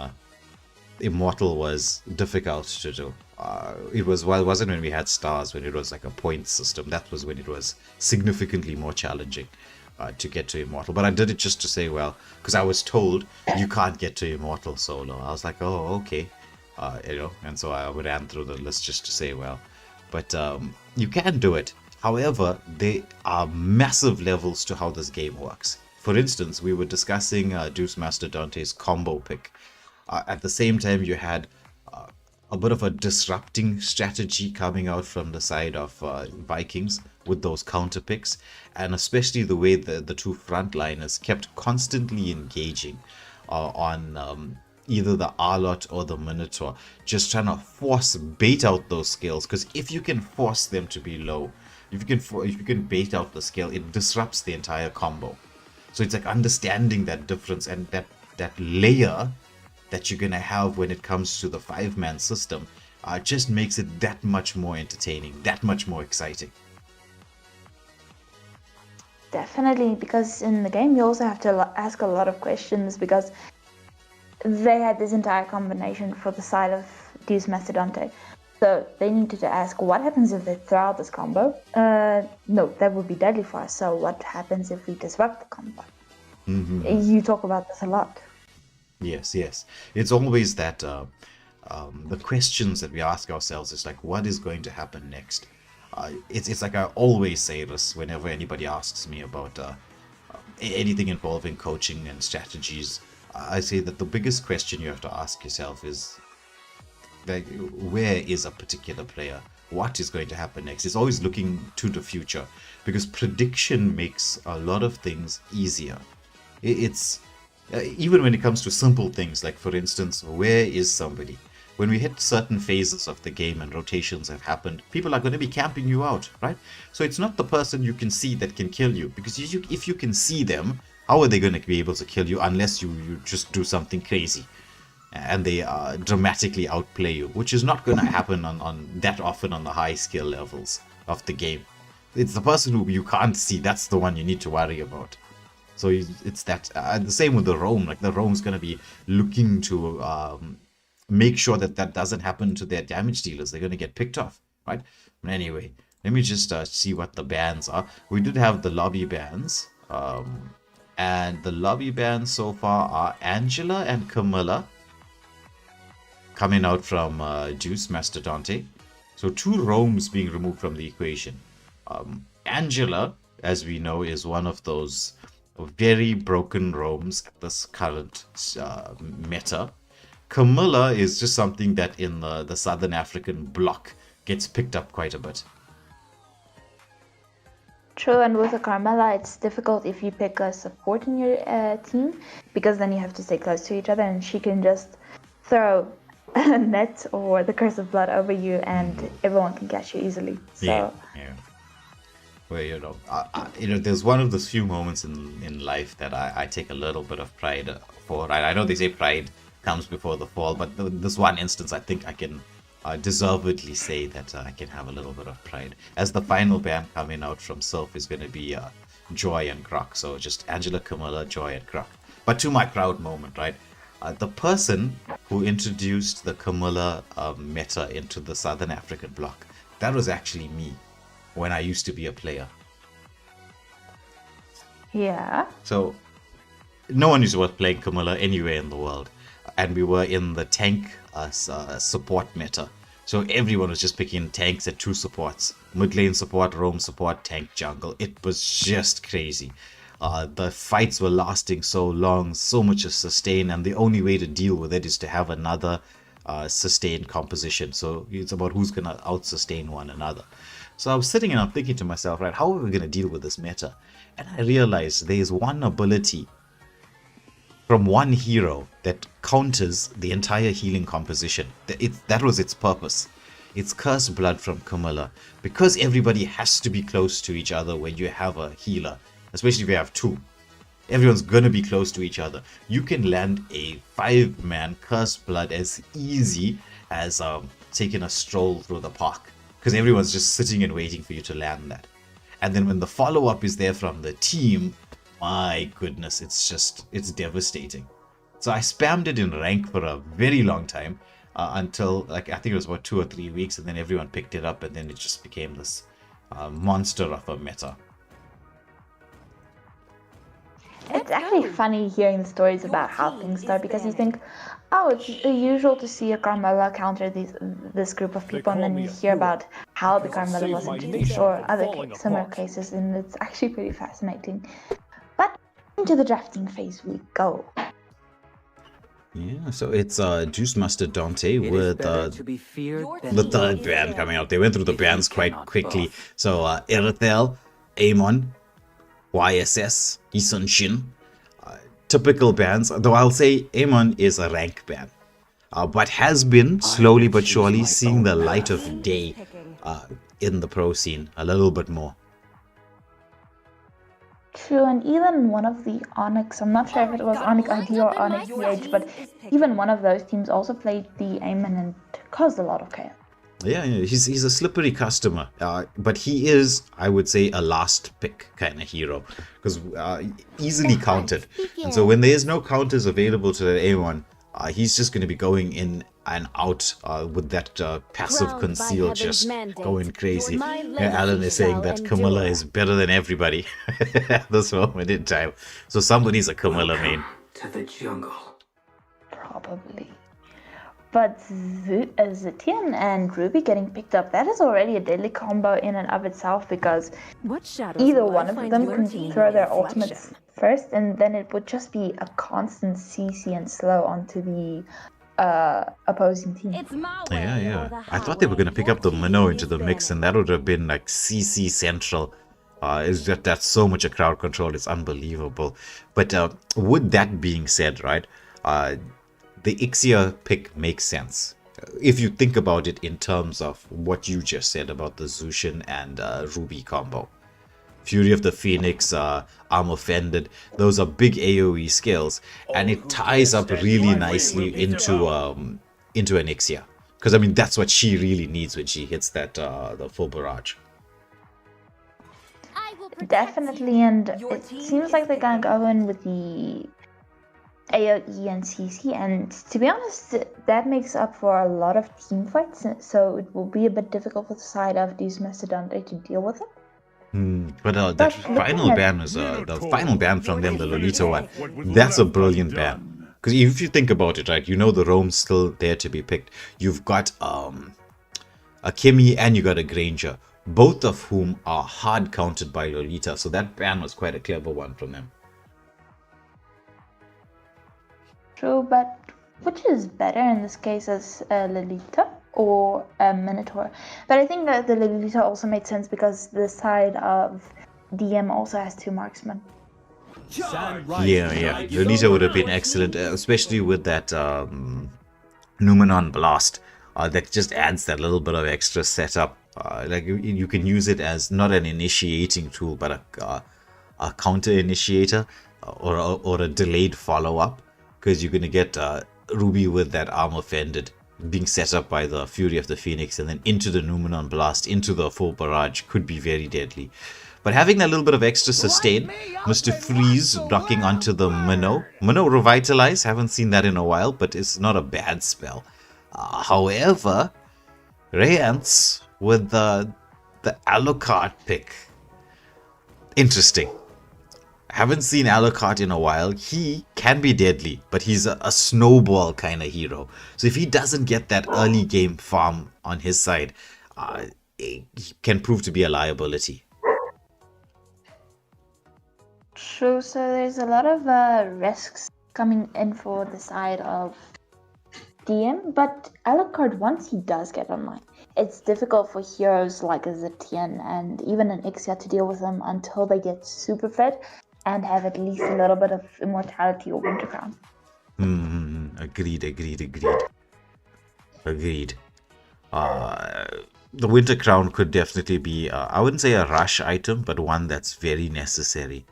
Immortal was difficult to do. It wasn't when we had stars, when it was like a point system. That was when it was significantly more challenging to get to Immortal. But I did it just to say, well, because I was told you can't get to Immortal solo. I was like, oh, okay. And so I ran through the list just to say, well, but you can do it. However, there are massive levels to how this game works. For instance, we were discussing Deuce Master Dante's combo pick. At the same time, you had a bit of a disrupting strategy coming out from the side of Vikings with those counter picks, and especially the way the two frontliners kept constantly engaging on either the Arlot or the Minotaur, just trying to bait out those skills. Because if you can force them to be low, if you can bait out the skill, it disrupts the entire combo. So it's like understanding that difference and that layer that you're gonna have when it comes to the 5-man system just makes it that much more entertaining, that much more exciting. Definitely, because in the game you also have to ask a lot of questions, because they had this entire combination for the side of Deuce Master Dante. So they needed to ask, what happens if they throw out this combo? No, that would be deadly for us. So what happens if we disrupt the combo? Mm-hmm. You talk about this a lot. Yes. It's always that the questions that we ask ourselves is like, what is going to happen next? It's like I always say this whenever anybody asks me about anything involving coaching and strategies. I say that the biggest question you have to ask yourself is, like where is a particular player, what is going to happen next. It's always looking to the future, because prediction makes a lot of things easier. It's even when it comes to simple things, like for instance, where is somebody? When we hit certain phases of the game and rotations have happened, people are going to be camping you out, right? So it's not the person you can see that can kill you, because if you can see them, how are they going to be able to kill you unless you just do something crazy and they dramatically outplay you, which is not going to happen on that often on the high skill levels of the game. It's the person who you can't see, that's the one you need to worry about. So it's that the same with the roam. Like the roam's going to be looking to make sure that that doesn't happen to their damage dealers. They're going to get picked off, right? But anyway, let me just see what the bans are. We did have the lobby bans, and the lobby bans so far are Angela and Camilla, coming out from Juice Mastodonte. So 2 roams being removed from the equation. Angela, as we know, is one of those very broken roams at this current meta. Camilla is just something that in the Southern African bloc gets picked up quite a bit. True, and with a Carmela, it's difficult if you pick a support in your team, because then you have to stay close to each other, and she can just throw a net or the Curse of Blood over you, and everyone can catch you easily. So. Yeah. Well, there's one of those few moments in life that I take a little bit of pride for. I know they say pride comes before the fall, but this one instance, I think I can deservedly say that I can have a little bit of pride, as the final ban coming out from Sylph is going to be Joy and Grok. So just Angela, Camilla, Joy, and Grok. But to my proud moment, right? The person who introduced the Camilla meta into the Southern African bloc, that was actually me when I used to be a player. Yeah. So no one was playing Camilla anywhere in the world, and we were in the tank support meta. So everyone was just picking tanks at 2 supports: mid lane support, roam support, tank, jungle. It was just crazy. The fights were lasting so long, so much of sustain, and the only way to deal with it is to have another sustain composition. So it's about who's going to out-sustain one another. So I was sitting and I'm thinking to myself, right, how are we going to deal with this meta? And I realized there's one ability from one hero that counters the entire healing composition. That was its purpose. It's Curse Blood from Camilla. Because everybody has to be close to each other when you have a healer, especially if you have 2. Everyone's going to be close to each other. You can land a 5-man Curse Blood as easy as taking a stroll through the park, because everyone's just sitting and waiting for you to land that. And then when the follow-up is there from the team, my goodness, it's devastating. So I spammed it in rank for a very long time, until I think it was about 2 or 3 weeks, and then everyone picked it up, and then it just became this monster of a meta. It's actually funny hearing the stories about how things start, because you think, oh, it's usual to see a Carmela counter this group of people, and then you hear about how the Carmela was introduced or other similar cases, and it's actually pretty fascinating. But into the drafting phase we go. Yeah, so it's Juice Mastodonte with the third ban coming out. They went through the bans quite quickly. So Erethel, Amon, YSS, Isun Shin. Typical bans, though I'll say Amon is a rank ban, but has been slowly but surely seeing the light of day in the pro scene a little bit more. True, and even one of the Onyx, I'm not sure if it was Onyx ID or Onyx VH, but even one of those teams also played the Amon and caused a lot of chaos. Yeah, he's a slippery customer, but he is, I would say, a last pick kind of hero, because easily countered. And so when there is no counters available to the A1, he's just going to be going in and out with that passive conceal, just going crazy. Alan is saying that Camilla is better than everybody at this moment in time. So somebody's a Camilla main. To the jungle. Probably. But Zitian and Ruby getting picked up, that is already a deadly combo in and of itself, because either one of them can throw their ultimates first, and then it would just be a constant CC and slow onto the opposing team. It's my way Yeah, or yeah. the I thought they were highway. gonna pick up the Your minnow team into is the mix, and banned. that would have been like CC Central. Is that that's so much a crowd control? It's unbelievable. But with that being said, right, the Ixia pick makes sense if you think about it in terms of what you just said about the Zushin and Ruby combo. Fury of the Phoenix, Arm Offended, those are big AoE skills, and it ties up really nicely into an Ixia. Because I mean that's what she really needs when she hits that the full barrage. I will protect Definitely, you. and Your it team seems is like they're gonna picking. go in with the AoE and CC, and to be honest, that makes up for a lot of team fights, so it will be a bit difficult for the side of these Mastodonte to deal with it. But that But final looking at ban was the final ban from them, the Lolita one. What was That's a left brilliant ban. undone. Because if you think about it, right, you know the roam's still there to be picked. You've got a Kimmy and you got a Granger, both of whom are hard counted by Lolita. So that ban was quite a clever one from them. True, but which is better in this case, as Lolita or Minotaur? But I think that the Lolita also made sense because the side of DM also has 2 marksmen. Yeah. Lolita would have been excellent, especially with that Numenon Blast. That just adds that little bit of extra setup. Like you can use it as not an initiating tool, but a counter initiator or a delayed follow up, because you're gonna get Ruby with that Arm Offended being set up by the Fury of the Phoenix, and then into the Numenon Blast, into the full barrage could be very deadly. But having that little bit of extra sustain, Mr. Freeze rocking onto the Minnow. Minnow Revitalize, haven't seen that in a while, but it's not a bad spell. However, Rayance with the Alucard pick. Interesting. Haven't seen Alucard in a while. He can be deadly, but he's a snowball kind of hero. So if he doesn't get that early game farm on his side, he can prove to be a liability. True, so there's a lot of risks coming in for the side of DM, but Alucard, once he does get online, it's difficult for heroes like a Zetian and even an Ixia to deal with him until they get super fed and have at least a little bit of immortality or winter crown. Agreed. The winter crown could definitely be, I wouldn't say a rush item, but one that's very necessary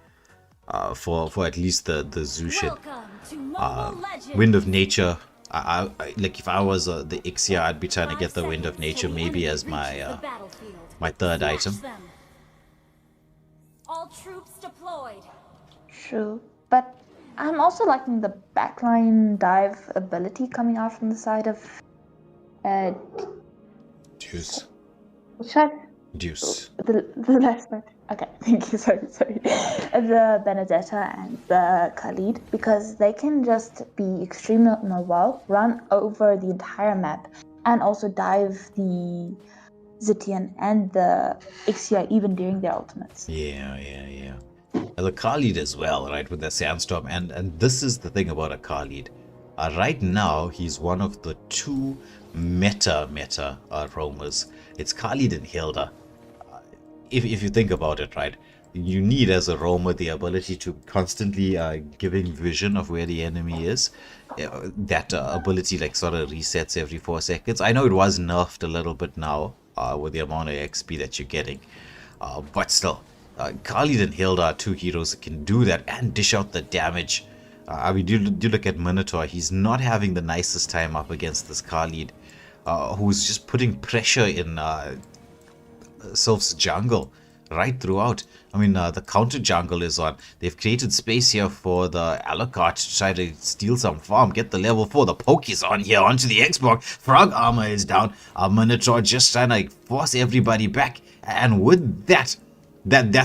for at least the Zushin. Welcome to Mobilegend. Wind of Nature. I like if I was the Ixia, I'd be trying to get the Wind of Nature maybe as my my third item. All troops deployed. True, but I'm also liking the backline dive ability coming out from the side of Deuce. which side? Deuce. The last one. Okay, thank you. Sorry. The Benedetta and the Khalid, because they can just be extremely mobile, run over the entire map, and also dive the Zitian and the Ixia even during their ultimates. Yeah. And the Khalid as well, right, with the Sandstorm. And this is the thing about a Khalid. Right now, he's one of the 2 meta roamers. It's Khalid and Hilda. If you think about it, right, you need as a roamer the ability to constantly giving vision of where the enemy is. That ability like sort of resets every 4 seconds. I know it was nerfed a little bit now with the amount of XP that you're getting, but still, Khalid and Hilda are 2 heroes that can do that and dish out the damage. I mean, do look at Minotaur. He's not having the nicest time up against this Khalid, who's just putting pressure in Sylph's jungle right throughout. I mean, the counter jungle is on. They've created space here for the Alucard to try to steal some farm, get the level 4. The poke is on here onto the Xbox. Frog armor is down. Minotaur just trying to force everybody back. And with that's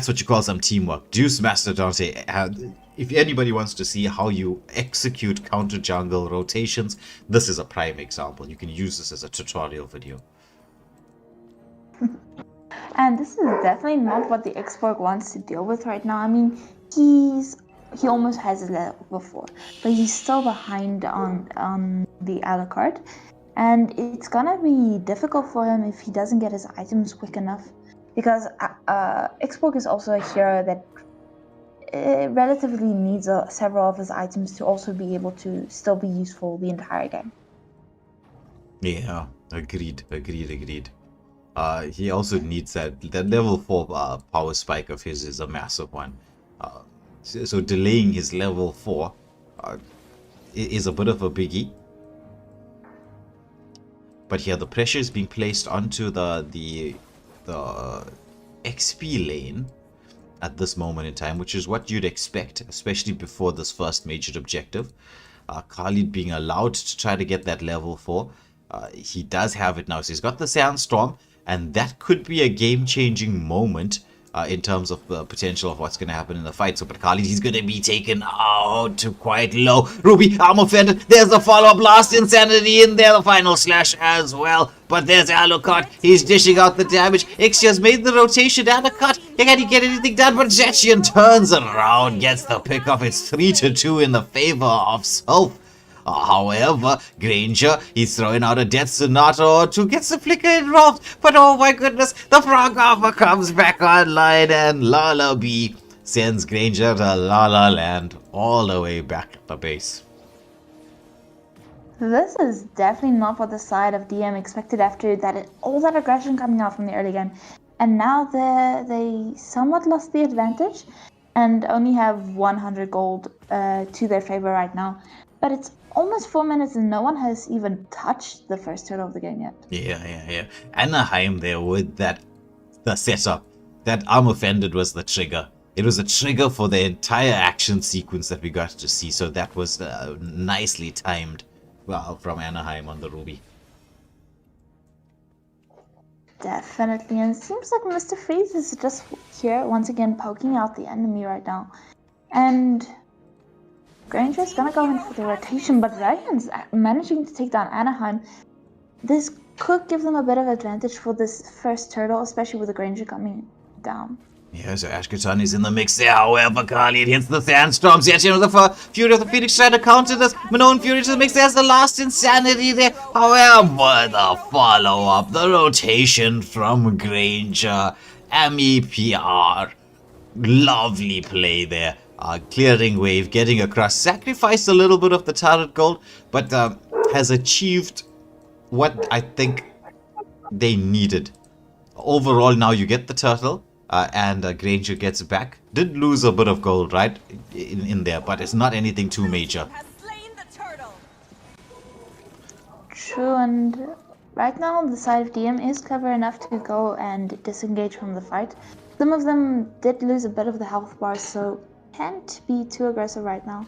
what you call some teamwork. Deuce Mastodonte. If anybody wants to see how you execute counter jungle rotations, this is a prime example. You can use this as a tutorial video. And this is definitely not what the Xborg wants to deal with right now. I mean, he's he almost has his level 4, but he's still behind on the Alucard, and it's gonna be difficult for him if he doesn't get his items quick enough, because Xborg is also a hero that relatively needs several of his items to also be able to still be useful the entire game. Yeah, agreed. He also needs that level 4 power spike of his is a massive one. So delaying his level 4 is a bit of a biggie. But here the pressure is being placed onto the XP lane at this moment in time, which is what you'd expect, especially before this first major objective. Khalid being allowed to try to get that level 4. He does have it now, so he's got the Sandstorm, and that could be a game-changing moment in terms of the potential of what's going to happen in the fight. So, but Khalid, he's going to be taken out to quite low. Ruby, I'm offended. There's the follow-up blast, Insanity in there, the final slash as well. But there's Alucard. He's dishing out the damage. Ixia's made the rotation. Alucard, can he get anything done? But Zetchian turns around, gets the pick off. It's 3-2 in the favor of Self. However, Granger, he's throwing out a Death Sonata or two, gets the flicker involved. But oh my goodness, the Frog Armor comes back online, and Lala B sends Granger to La La Land all the way back at the base. This is definitely not what the side of DM expected after that all that aggression coming out from the early game. And now they somewhat lost the advantage and only have 100 gold to their favor right now. But it's almost 4 minutes and no one has even touched the first turtle of the game yet. Yeah. Anaheim there with the setup. That I'm offended was the trigger. It was a trigger for the entire action sequence that we got to see. So that was nicely timed from Anaheim on the Ruby. Definitely, and it seems like Mr. Freeze is just here once again poking out the enemy right now. And Granger's gonna go in for the rotation, but Ryan's managing to take down Anaheim. This could give them a bit of advantage for this first turtle, especially with the Granger coming down. Yeah, so Ashketon is in the mix there. However, Khalid hits the Sandstorms. Yet, the Fury of the Phoenix trying to counter this. Manon Fury to the mix. There's the last Insanity there. However, the follow-up, the rotation from Granger. MEPR. Lovely play there. Clearing wave, getting across. Sacrificed a little bit of the turret gold, but has achieved what I think they needed. Overall, now you get the turtle. And Granger gets back. Did lose a bit of gold, right, in there, but it's not anything too major. True, and right now the side of DM is clever enough to go and disengage from the fight. Some of them did lose a bit of the health bars, so can't be too aggressive right now.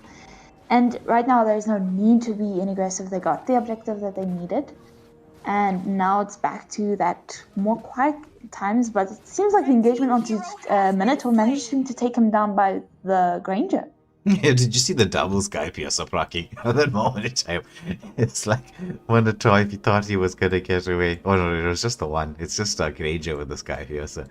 And right now there's no need to be aggressive. They got the objective that they needed. And now it's back to that more quiet times, but it seems like the engagement onto Minotaur managed to take him down by the Granger. Yeah, did you see the double Sky Piercer proccing at that moment in time? It's like Minotaur, if he thought he was going to get away. Oh no, it was just the one. It's just a Granger with the Sky Piercer.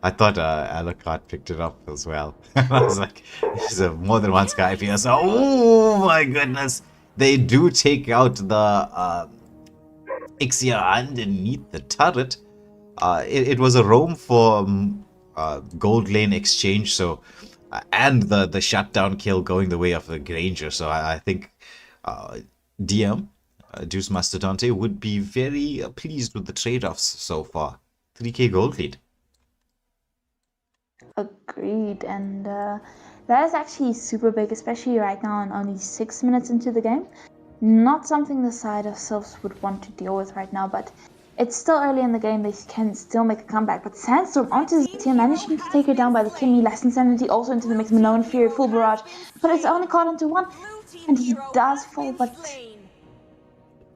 I thought Alucard picked it up as well. I was like, there's more than one Sky Piercer. Oh my goodness. They do take out the Ixia underneath the turret. It was a roam for gold lane exchange, so and the shutdown kill going the way of the Granger. So I think DM Deuce Mastodonte would be very pleased with the trade-offs so far. 3k gold lead. Agreed, and that is actually super big, especially right now and only 6 minutes into the game. Not something the side of Sylphs would want to deal with right now, but it's still early in the game. They can still make a comeback. But Sandstorm onto Zetia, managing to take her down by the Kimmy. Last Insanity also into the mix. Minoan Fury, full barrage. But it's only caught into one. And he does fall, but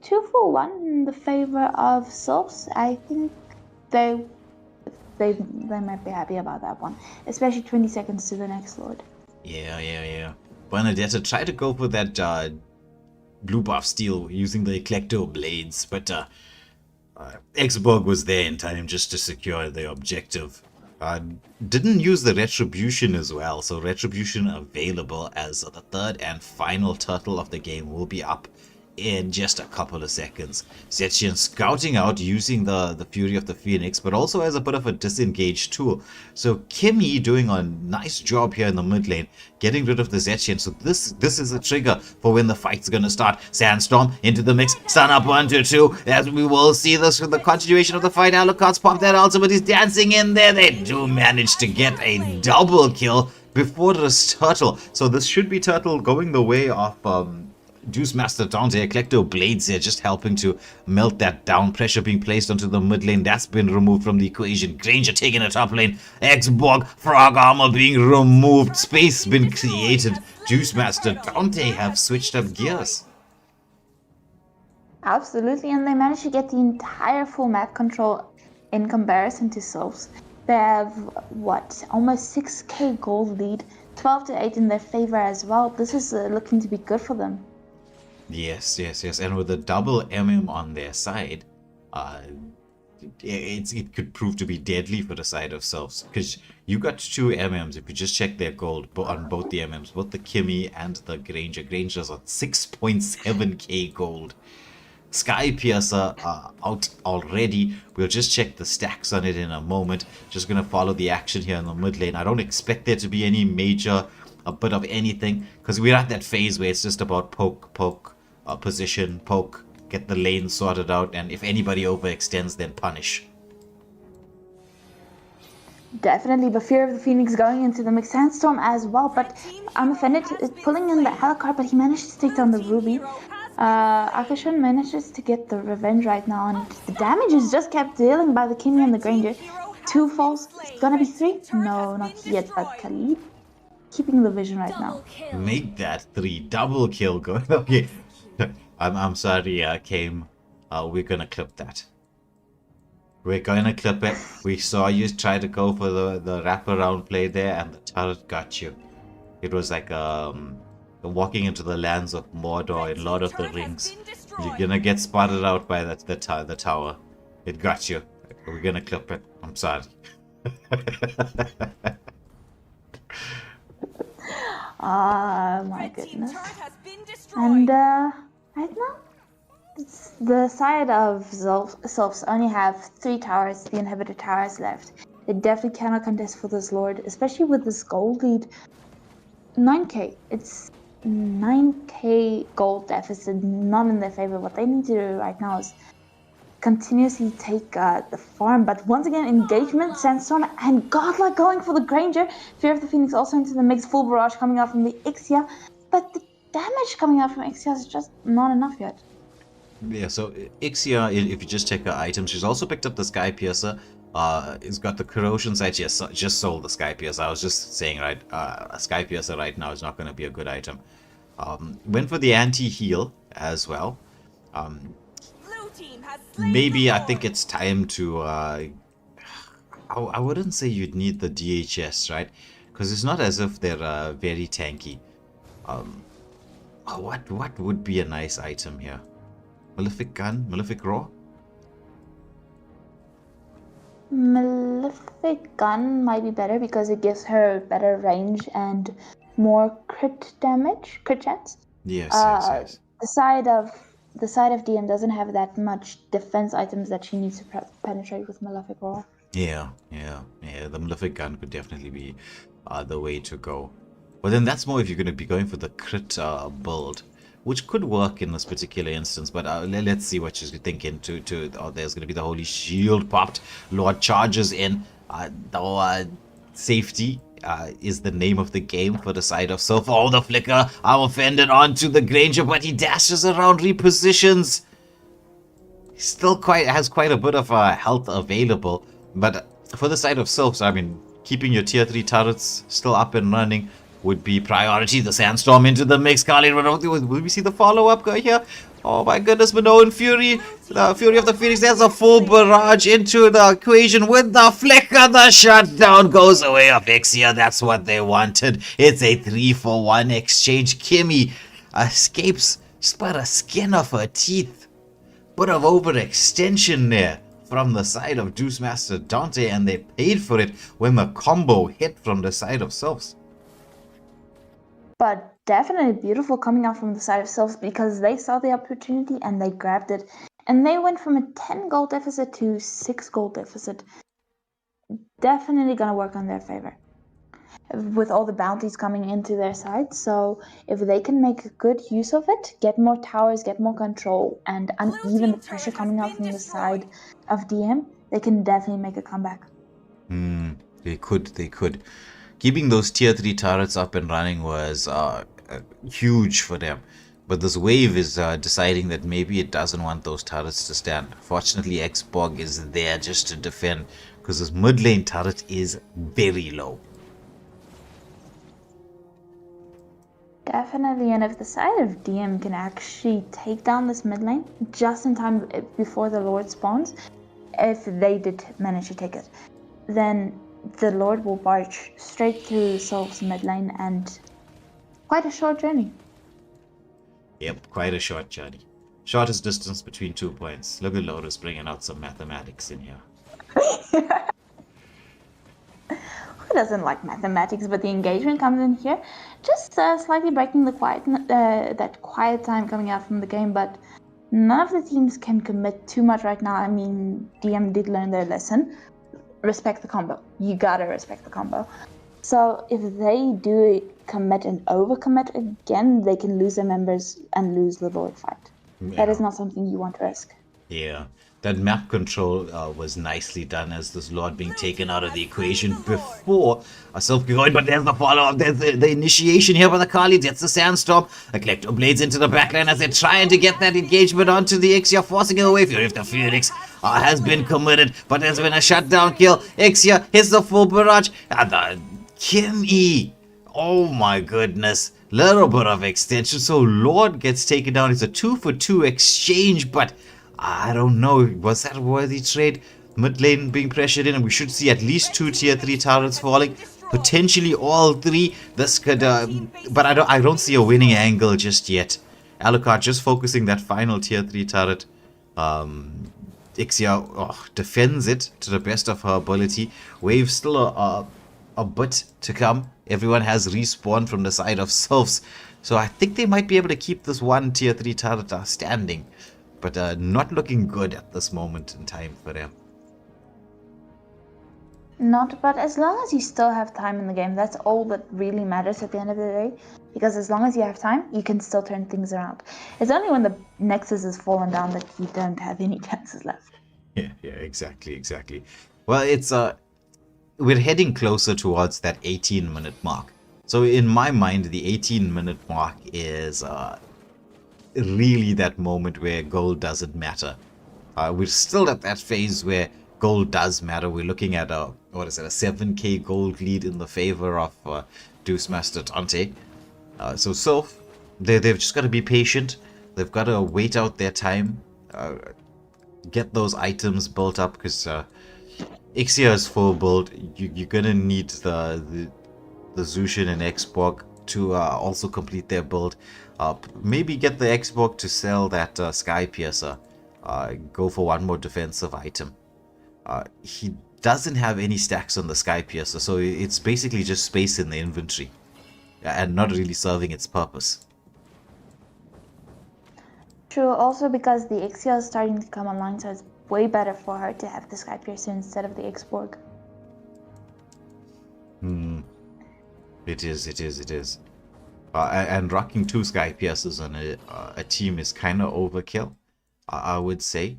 2 for 1 in the favor of Sylphs. I think they might be happy about that one. Especially 20 seconds to the next Lord. Yeah. Bernadetta tried to go for that blue buff steal using the Eclecto blades, but Xborg was there in time just to secure the objective. Didn't use the retribution as well, so retribution available as the third and final turtle of the game will be up in just a couple of seconds. Zetchian scouting out using the Fury of the Phoenix, but also as a bit of a disengage tool. So Kimmy doing a nice job here in the mid lane, getting rid of the Zetchian. So this is a trigger for when the fight's gonna start. Sandstorm into the mix, stun up 1 to 2, as we will see this with the continuation of the fight. Alucard's popped that ultimate, he's dancing in there. They do manage to get a double kill before this turtle. So this should be turtle going the way of Juice Master Dante. Eclecto Blades here just helping to melt that down. Pressure being placed onto the mid lane. That's been removed from the equation. Granger taking a top lane. X-Borg, Frog Armor being removed. Space been created. Juice Master Dante have switched up gears. Absolutely, and they managed to get the entire full map control in comparison to Sylphs. They have, what, almost 6k gold lead, 12 to 8 in their favor as well. This is looking to be good for them. Yes. And with a double MM on their side, it could prove to be deadly for the side of Sylphs. Because you got 2 MMs, if you just check their gold on both the MMs, both the Kimmy and the Granger. Granger's on 6.7k gold. Sky Piercer out already. We'll just check the stacks on it in a moment. Just going to follow the action here in the mid lane. I don't expect there to be any major a bit of anything, because we're at that phase where it's just about poke, position, poke, get the lane sorted out, and if anybody overextends, then punish. Definitely, but Fear of the Phoenix going into the mix. Sandstorm as well, but I'm offended pulling in the Alucard, but he managed to take down the Ruby. Akashan manages to get the revenge right now, and the damage is just kept dealing by the Kimmy and the Granger. 2 falls, it's gonna be 3? No, not yet, but Khalid keeping the vision right now. Make that 3 double kill going. Okay, I'm sorry, Kame. We're gonna clip that. We're gonna clip it. We saw you try to go for the wraparound play there, and the turret got you. It was like walking into the lands of Mordor in Lord of the Rings. You're gonna get spotted out by the tower. It got you. We're gonna clip it. I'm sorry. My goodness. And right now, the side of Sylphs only have 3 towers, the inhibitor towers left. They definitely cannot contest for this Lord, especially with this gold lead. 9k. It's 9k gold deficit, not in their favor. What they need to do right now is continuously take the farm, but once again, engagement, Sandstorm, and Godlike going for the Granger. Fear of the Phoenix also into the mix, full barrage coming out from the Ixia, but the damage coming out from Ixia is just not enough yet. Yeah, so Ixia, if you just check her items, she's also picked up the Sky Piercer. It's got the corrosion side. She just sold the Sky Piercer. I was just saying, right, a Sky Piercer right now is not going to be a good item. Went for the anti-heal as well. Maybe I think it's time to I wouldn't say you'd need the DHS, right? Because it's not as if they're very tanky. What would be a nice item here? Malefic Gun? Malefic Raw? Malefic Gun might be better because it gives her better range and more crit damage, crit chance. Yes. The side of DM doesn't have that much defense items that she needs to penetrate with Malefic Raw. Yeah. The Malefic Gun could definitely be the way to go. But then that's more if you're going to be going for the crit build, which could work in this particular instance. But let's see what she's thinking. There's going to be the Holy Shield popped. Lord charges in. Safety is the name of the game for the side of Sylph. Oh, the flicker. I'm offended onto the Granger, but he dashes around, repositions. He still has quite a bit of health available. But for the side of Sylphs, I mean, keeping your tier 3 turrets still up and running would be priority. The Sandstorm into the mix. Khalid, will we see the follow-up go here? Oh my goodness, Minoan Fury. The Fury of the Phoenix. There's a full barrage into the equation with the flicker. The shutdown goes away of Ixia. That's what they wanted. It's a 3-for-1 exchange. Kimmy escapes just by the skin of her teeth. Bit of overextension there. from the side of Juice Master Dante, and they paid for it when the combo hit from the side of Sylphs. But definitely beautiful coming out from the side of Sylphs because they saw the opportunity and they grabbed it. And they went from a 10 gold deficit to 6 gold deficit. Definitely gonna work on their favor. With all the bounties coming into their side, so if they can make good use of it, get more towers, get more control, and uneven the pressure coming out from the side of DM, they can definitely make a comeback. They could. Keeping those tier 3 turrets up and running was huge for them. But this wave is deciding that maybe it doesn't want those turrets to stand. Fortunately, Xborg is there just to defend, because this mid lane turret is very low. Definitely, and if the side of DM can actually take down this mid lane just in time before the Lord spawns, if they did manage to take it, then the Lord will barge straight through Sylph's mid lane and quite a short journey. Yep, quite a short journey. Shortest distance between 2 points. Look at Lotus bringing out some mathematics in here. Who doesn't like mathematics? But the engagement comes in here, just slightly breaking the that quiet time coming out from the game. But none of the teams can commit too much right now. I mean, DM did learn their lesson. Respect the combo. You gotta respect the combo. So if they do commit and overcommit again, they can lose their members and lose the Lord fight. Yeah. That is not something you want to risk. Yeah, that map control was nicely done as this Lord being taken out of the equation before a self-going, but there's the follow-up, there's the initiation here by the Khalids, it's the Sandstorm, the Collector Blades into the backline as they're trying to get that engagement onto the Ixia, forcing it away. If the Phoenix has been committed, but there's been a shutdown kill. Ixia hits the full barrage, and the Kim E. Oh my goodness. Little bit of extension. So Lord gets taken down. It's a 2-for-2 exchange, but I don't know. Was that a worthy trade? Mid lane being pressured in, and we should see at least 2 tier 3 turrets falling. Potentially all 3. This could but I don't see a winning angle just yet. Alucard just focusing that final tier 3 turret. Ixia defends it to the best of her ability. Wave still a bit to come. Everyone has respawned from the side of Sylphs, so I think they might be able to keep this one tier 3 turret standing, but not looking good at this moment in time for them. Not, but as long as you still have time in the game, that's all that really matters at the end of the day. Because as long as you have time, you can still turn things around. It's only when the Nexus is fallen down that you don't have any chances left. Yeah, exactly. Well, it's we're heading closer towards that 18-minute mark. So in my mind, the 18-minute mark is really that moment where gold doesn't matter. We're still at that phase where gold does matter. We're looking at a 7k gold lead in the favor of Deuce Master Dante. So Sylph, they've just got to be patient. They've got to wait out their time, get those items built up, because Ixia is full build. You're gonna need the Zushin and Xborg to also complete their build. Maybe get the Xborg to sell that Sky Piercer. Go for one more defensive item. He doesn't have any stacks on the Sky Piercer, so it's basically just space in the inventory and not really serving its purpose. True, also because the Ixia is starting to come online, so it's way better for her to have the Sky Piercer instead of the Xborg. It is. And rocking 2 Sky Piercers on a team is kind of overkill, I would say.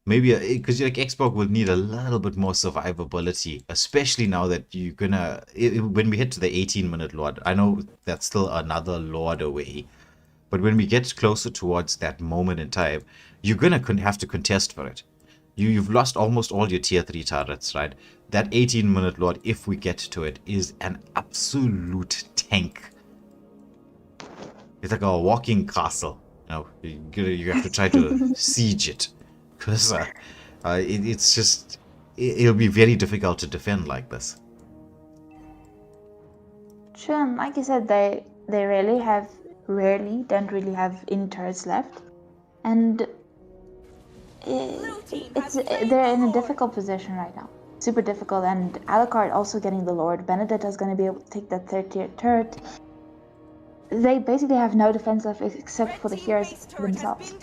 Maybe because like Xborg will need a little bit more survivability, especially now that you're gonna when we hit to the 18-minute Lord. I know that's still another Lord away, but when we get closer towards that moment in time, you're gonna have to contest for it. You've lost almost all your tier 3 turrets, right? That 18-minute Lord, if we get to it, is an absolute tank. It's like a walking castle. You have to try to siege it. Because it'll be very difficult to defend like this. Sure, and like you said, they don't really have any turrets left. And they're in a difficult position right now. Super difficult, and Alucard also getting the Lord. Benedetta is going to be able to take that third tier turret. They basically have no defense left except for the heroes themselves.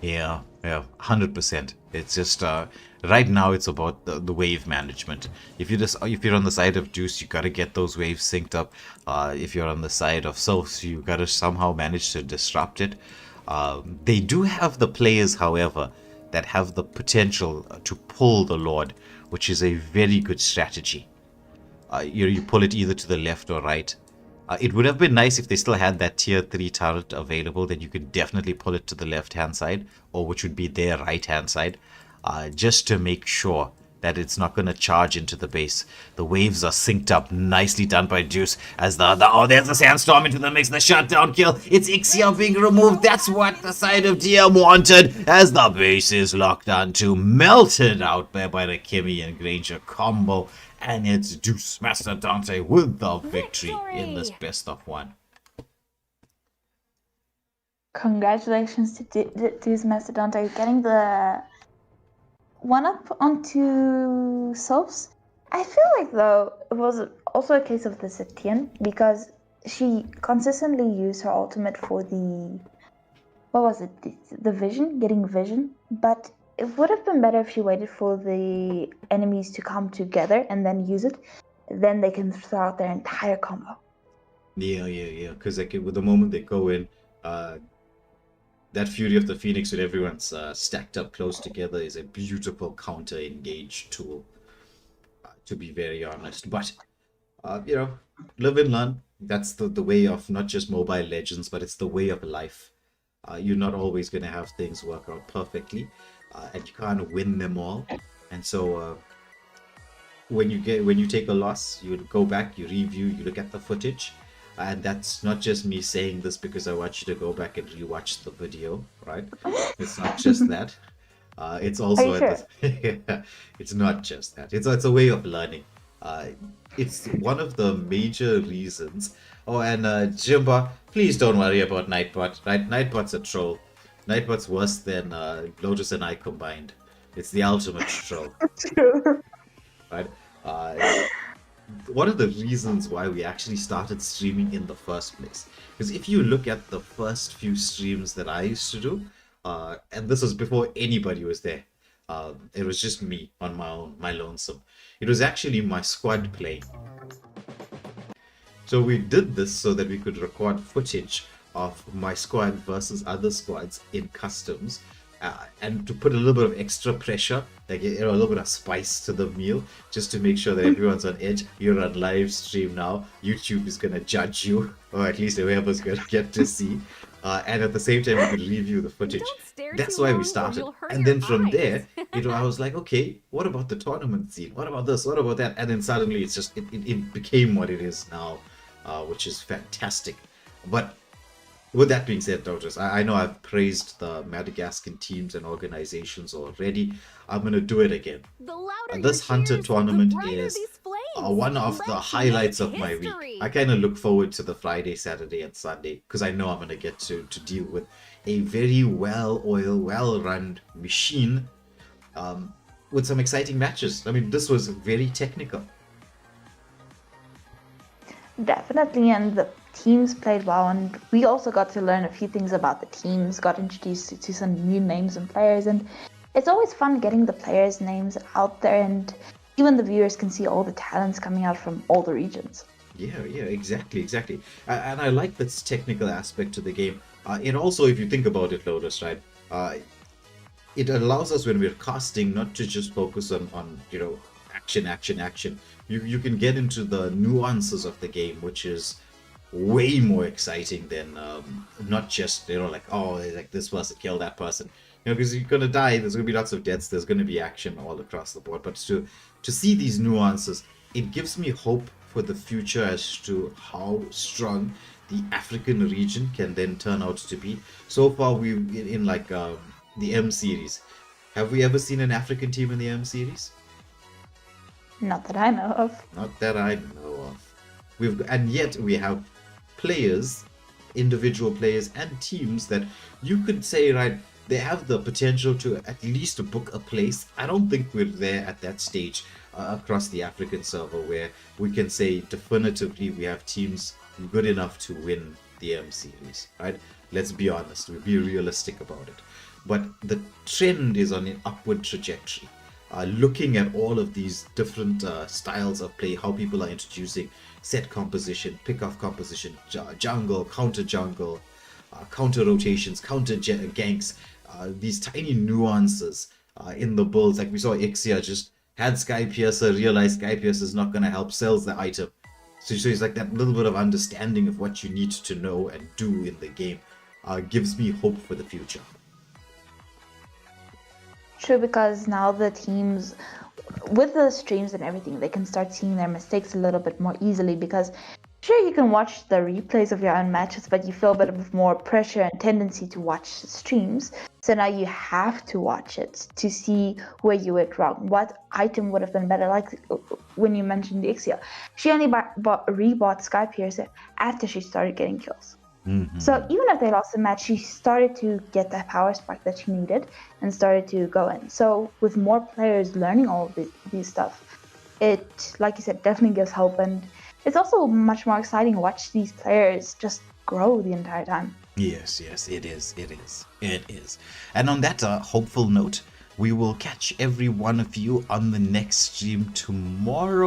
Yeah, 100%. It's just right now it's about the wave management. If you're on the side of Juice, you gotta get those waves synced up. If you're on the side of Souls, you gotta somehow manage to disrupt it. They do have the players, however, that have the potential to pull the Lord, which is a very good strategy. You pull it either to the left or right. It would have been nice if they still had that tier 3 turret available, then you could definitely pull it to the left hand side, or which would be their right hand side, just to make sure that it's not going to charge into the base. The waves are synced up, nicely done by Juice, as there's a sandstorm into the mix, the shutdown kill. It's Ixia being removed. That's what the side of DM wanted, as the base is locked onto, melted out there by the Kimmy and Granger combo. And it's Deuce Master Dante with the victory in this best of 1. Congratulations to Deuce Master Dante getting the 1-up onto Souls. I feel like, though, it was also a case of the Septian, because she consistently used her ultimate for the... What was it? The vision? Getting vision? But it would have been better if she waited for the enemies to come together and then use it. Then they can throw out their entire combo. Yeah. Because with the moment they go in, that Fury of the Phoenix with everyone's stacked up close together is a beautiful counter-engage tool, to be very honest. But, live and learn. That's the way of not just Mobile Legends, but it's the way of life. You're not always going to have things work out perfectly. And you can't win them all, and so when you take a loss, you go back, you review, you look at the footage, and that's not just me saying this because I want you to go back and rewatch the video, right? It's not just that. It's also it's not just that. It's a way of learning. It's one of the major reasons. Oh, and Jimba, please don't worry about Nightbot. Right? Nightbot's a troll. Nightbot's worse than Lotus and I combined. It's the ultimate troll. Right? One of the reasons why we actually started streaming in the first place. Because if you look at the first few streams that I used to do, and this was before anybody was there. It was just me on my own, my lonesome. It was actually my squad playing. So we did this so that we could record footage of my squad versus other squads in customs, and to put a little bit of extra pressure, like a little bit of spice to the meal, just to make sure that everyone's on edge. You're on live stream now. YouTube is gonna judge you, or at least whoever's gonna get to see. And at the same time, we could review the footage. That's why we started. And then from there, I was like, okay, what about the tournament scene? What about this? What about that? And then suddenly it's just it became what it is now, which is fantastic. But with that being said, Douglas, I know I've praised the Madagascar teams and organizations already. I'm going to do it again. This Hunter tournament is one of the highlights of my week. I kind of look forward to the Friday, Saturday, and Sunday because I know I'm going to get to deal with a very well-oiled, well-run machine with some exciting matches. I mean, this was very technical. Definitely, and the teams played well, and we also got to learn a few things about the teams, got introduced to some new names and players, and it's always fun getting the players' names out there, and even the viewers can see all the talents coming out from all the regions. Yeah, exactly. And I like this technical aspect to the game. And also, if you think about it, Lotus, right, it allows us when we're casting not to just focus on action. You can get into the nuances of the game, which is way more exciting than not just like this person killed that person, because you're gonna die. There's gonna be lots of deaths. There's gonna be action all across the board. But to see these nuances, it gives me hope for the future as to how strong the African region can then turn out to be. So far, we in the M series. Have we ever seen an African team in the M series? Not that I know of. Not that I know of. And yet we have players, individual players and teams that you could say, right, they have the potential to at least book a place. I don't think we're there at that stage across the African server where we can say definitively we have teams good enough to win the M series, right? Let's be honest, we'll be realistic about it. But the trend is on an upward trajectory. Looking at all of these different styles of play, how people are introducing set composition, pick-off composition, jungle, counter rotations, counter ganks, these tiny nuances in the builds. Like we saw Ixia just had Sky Piercer, realized Sky Piercer is not going to help, sells the item. So it's like that little bit of understanding of what you need to know and do in the game gives me hope for the future. True, because now the teams, with the streams and everything, they can start seeing their mistakes a little bit more easily, because sure, you can watch the replays of your own matches, but you feel a bit of more pressure and tendency to watch the streams. So now you have to watch it to see where you went wrong. What item would have been better? Like when you mentioned Ixia, she only rebought Sky Piercer after she started getting kills. Mm-hmm. So even if they lost the match, she started to get that power spark that she needed and started to go in. So with more players learning all of these stuff, it, like you said, definitely gives hope. And it's also much more exciting to watch these players just grow the entire time. Yes, it is. And on that hopeful note, we will catch every one of you on the next stream tomorrow.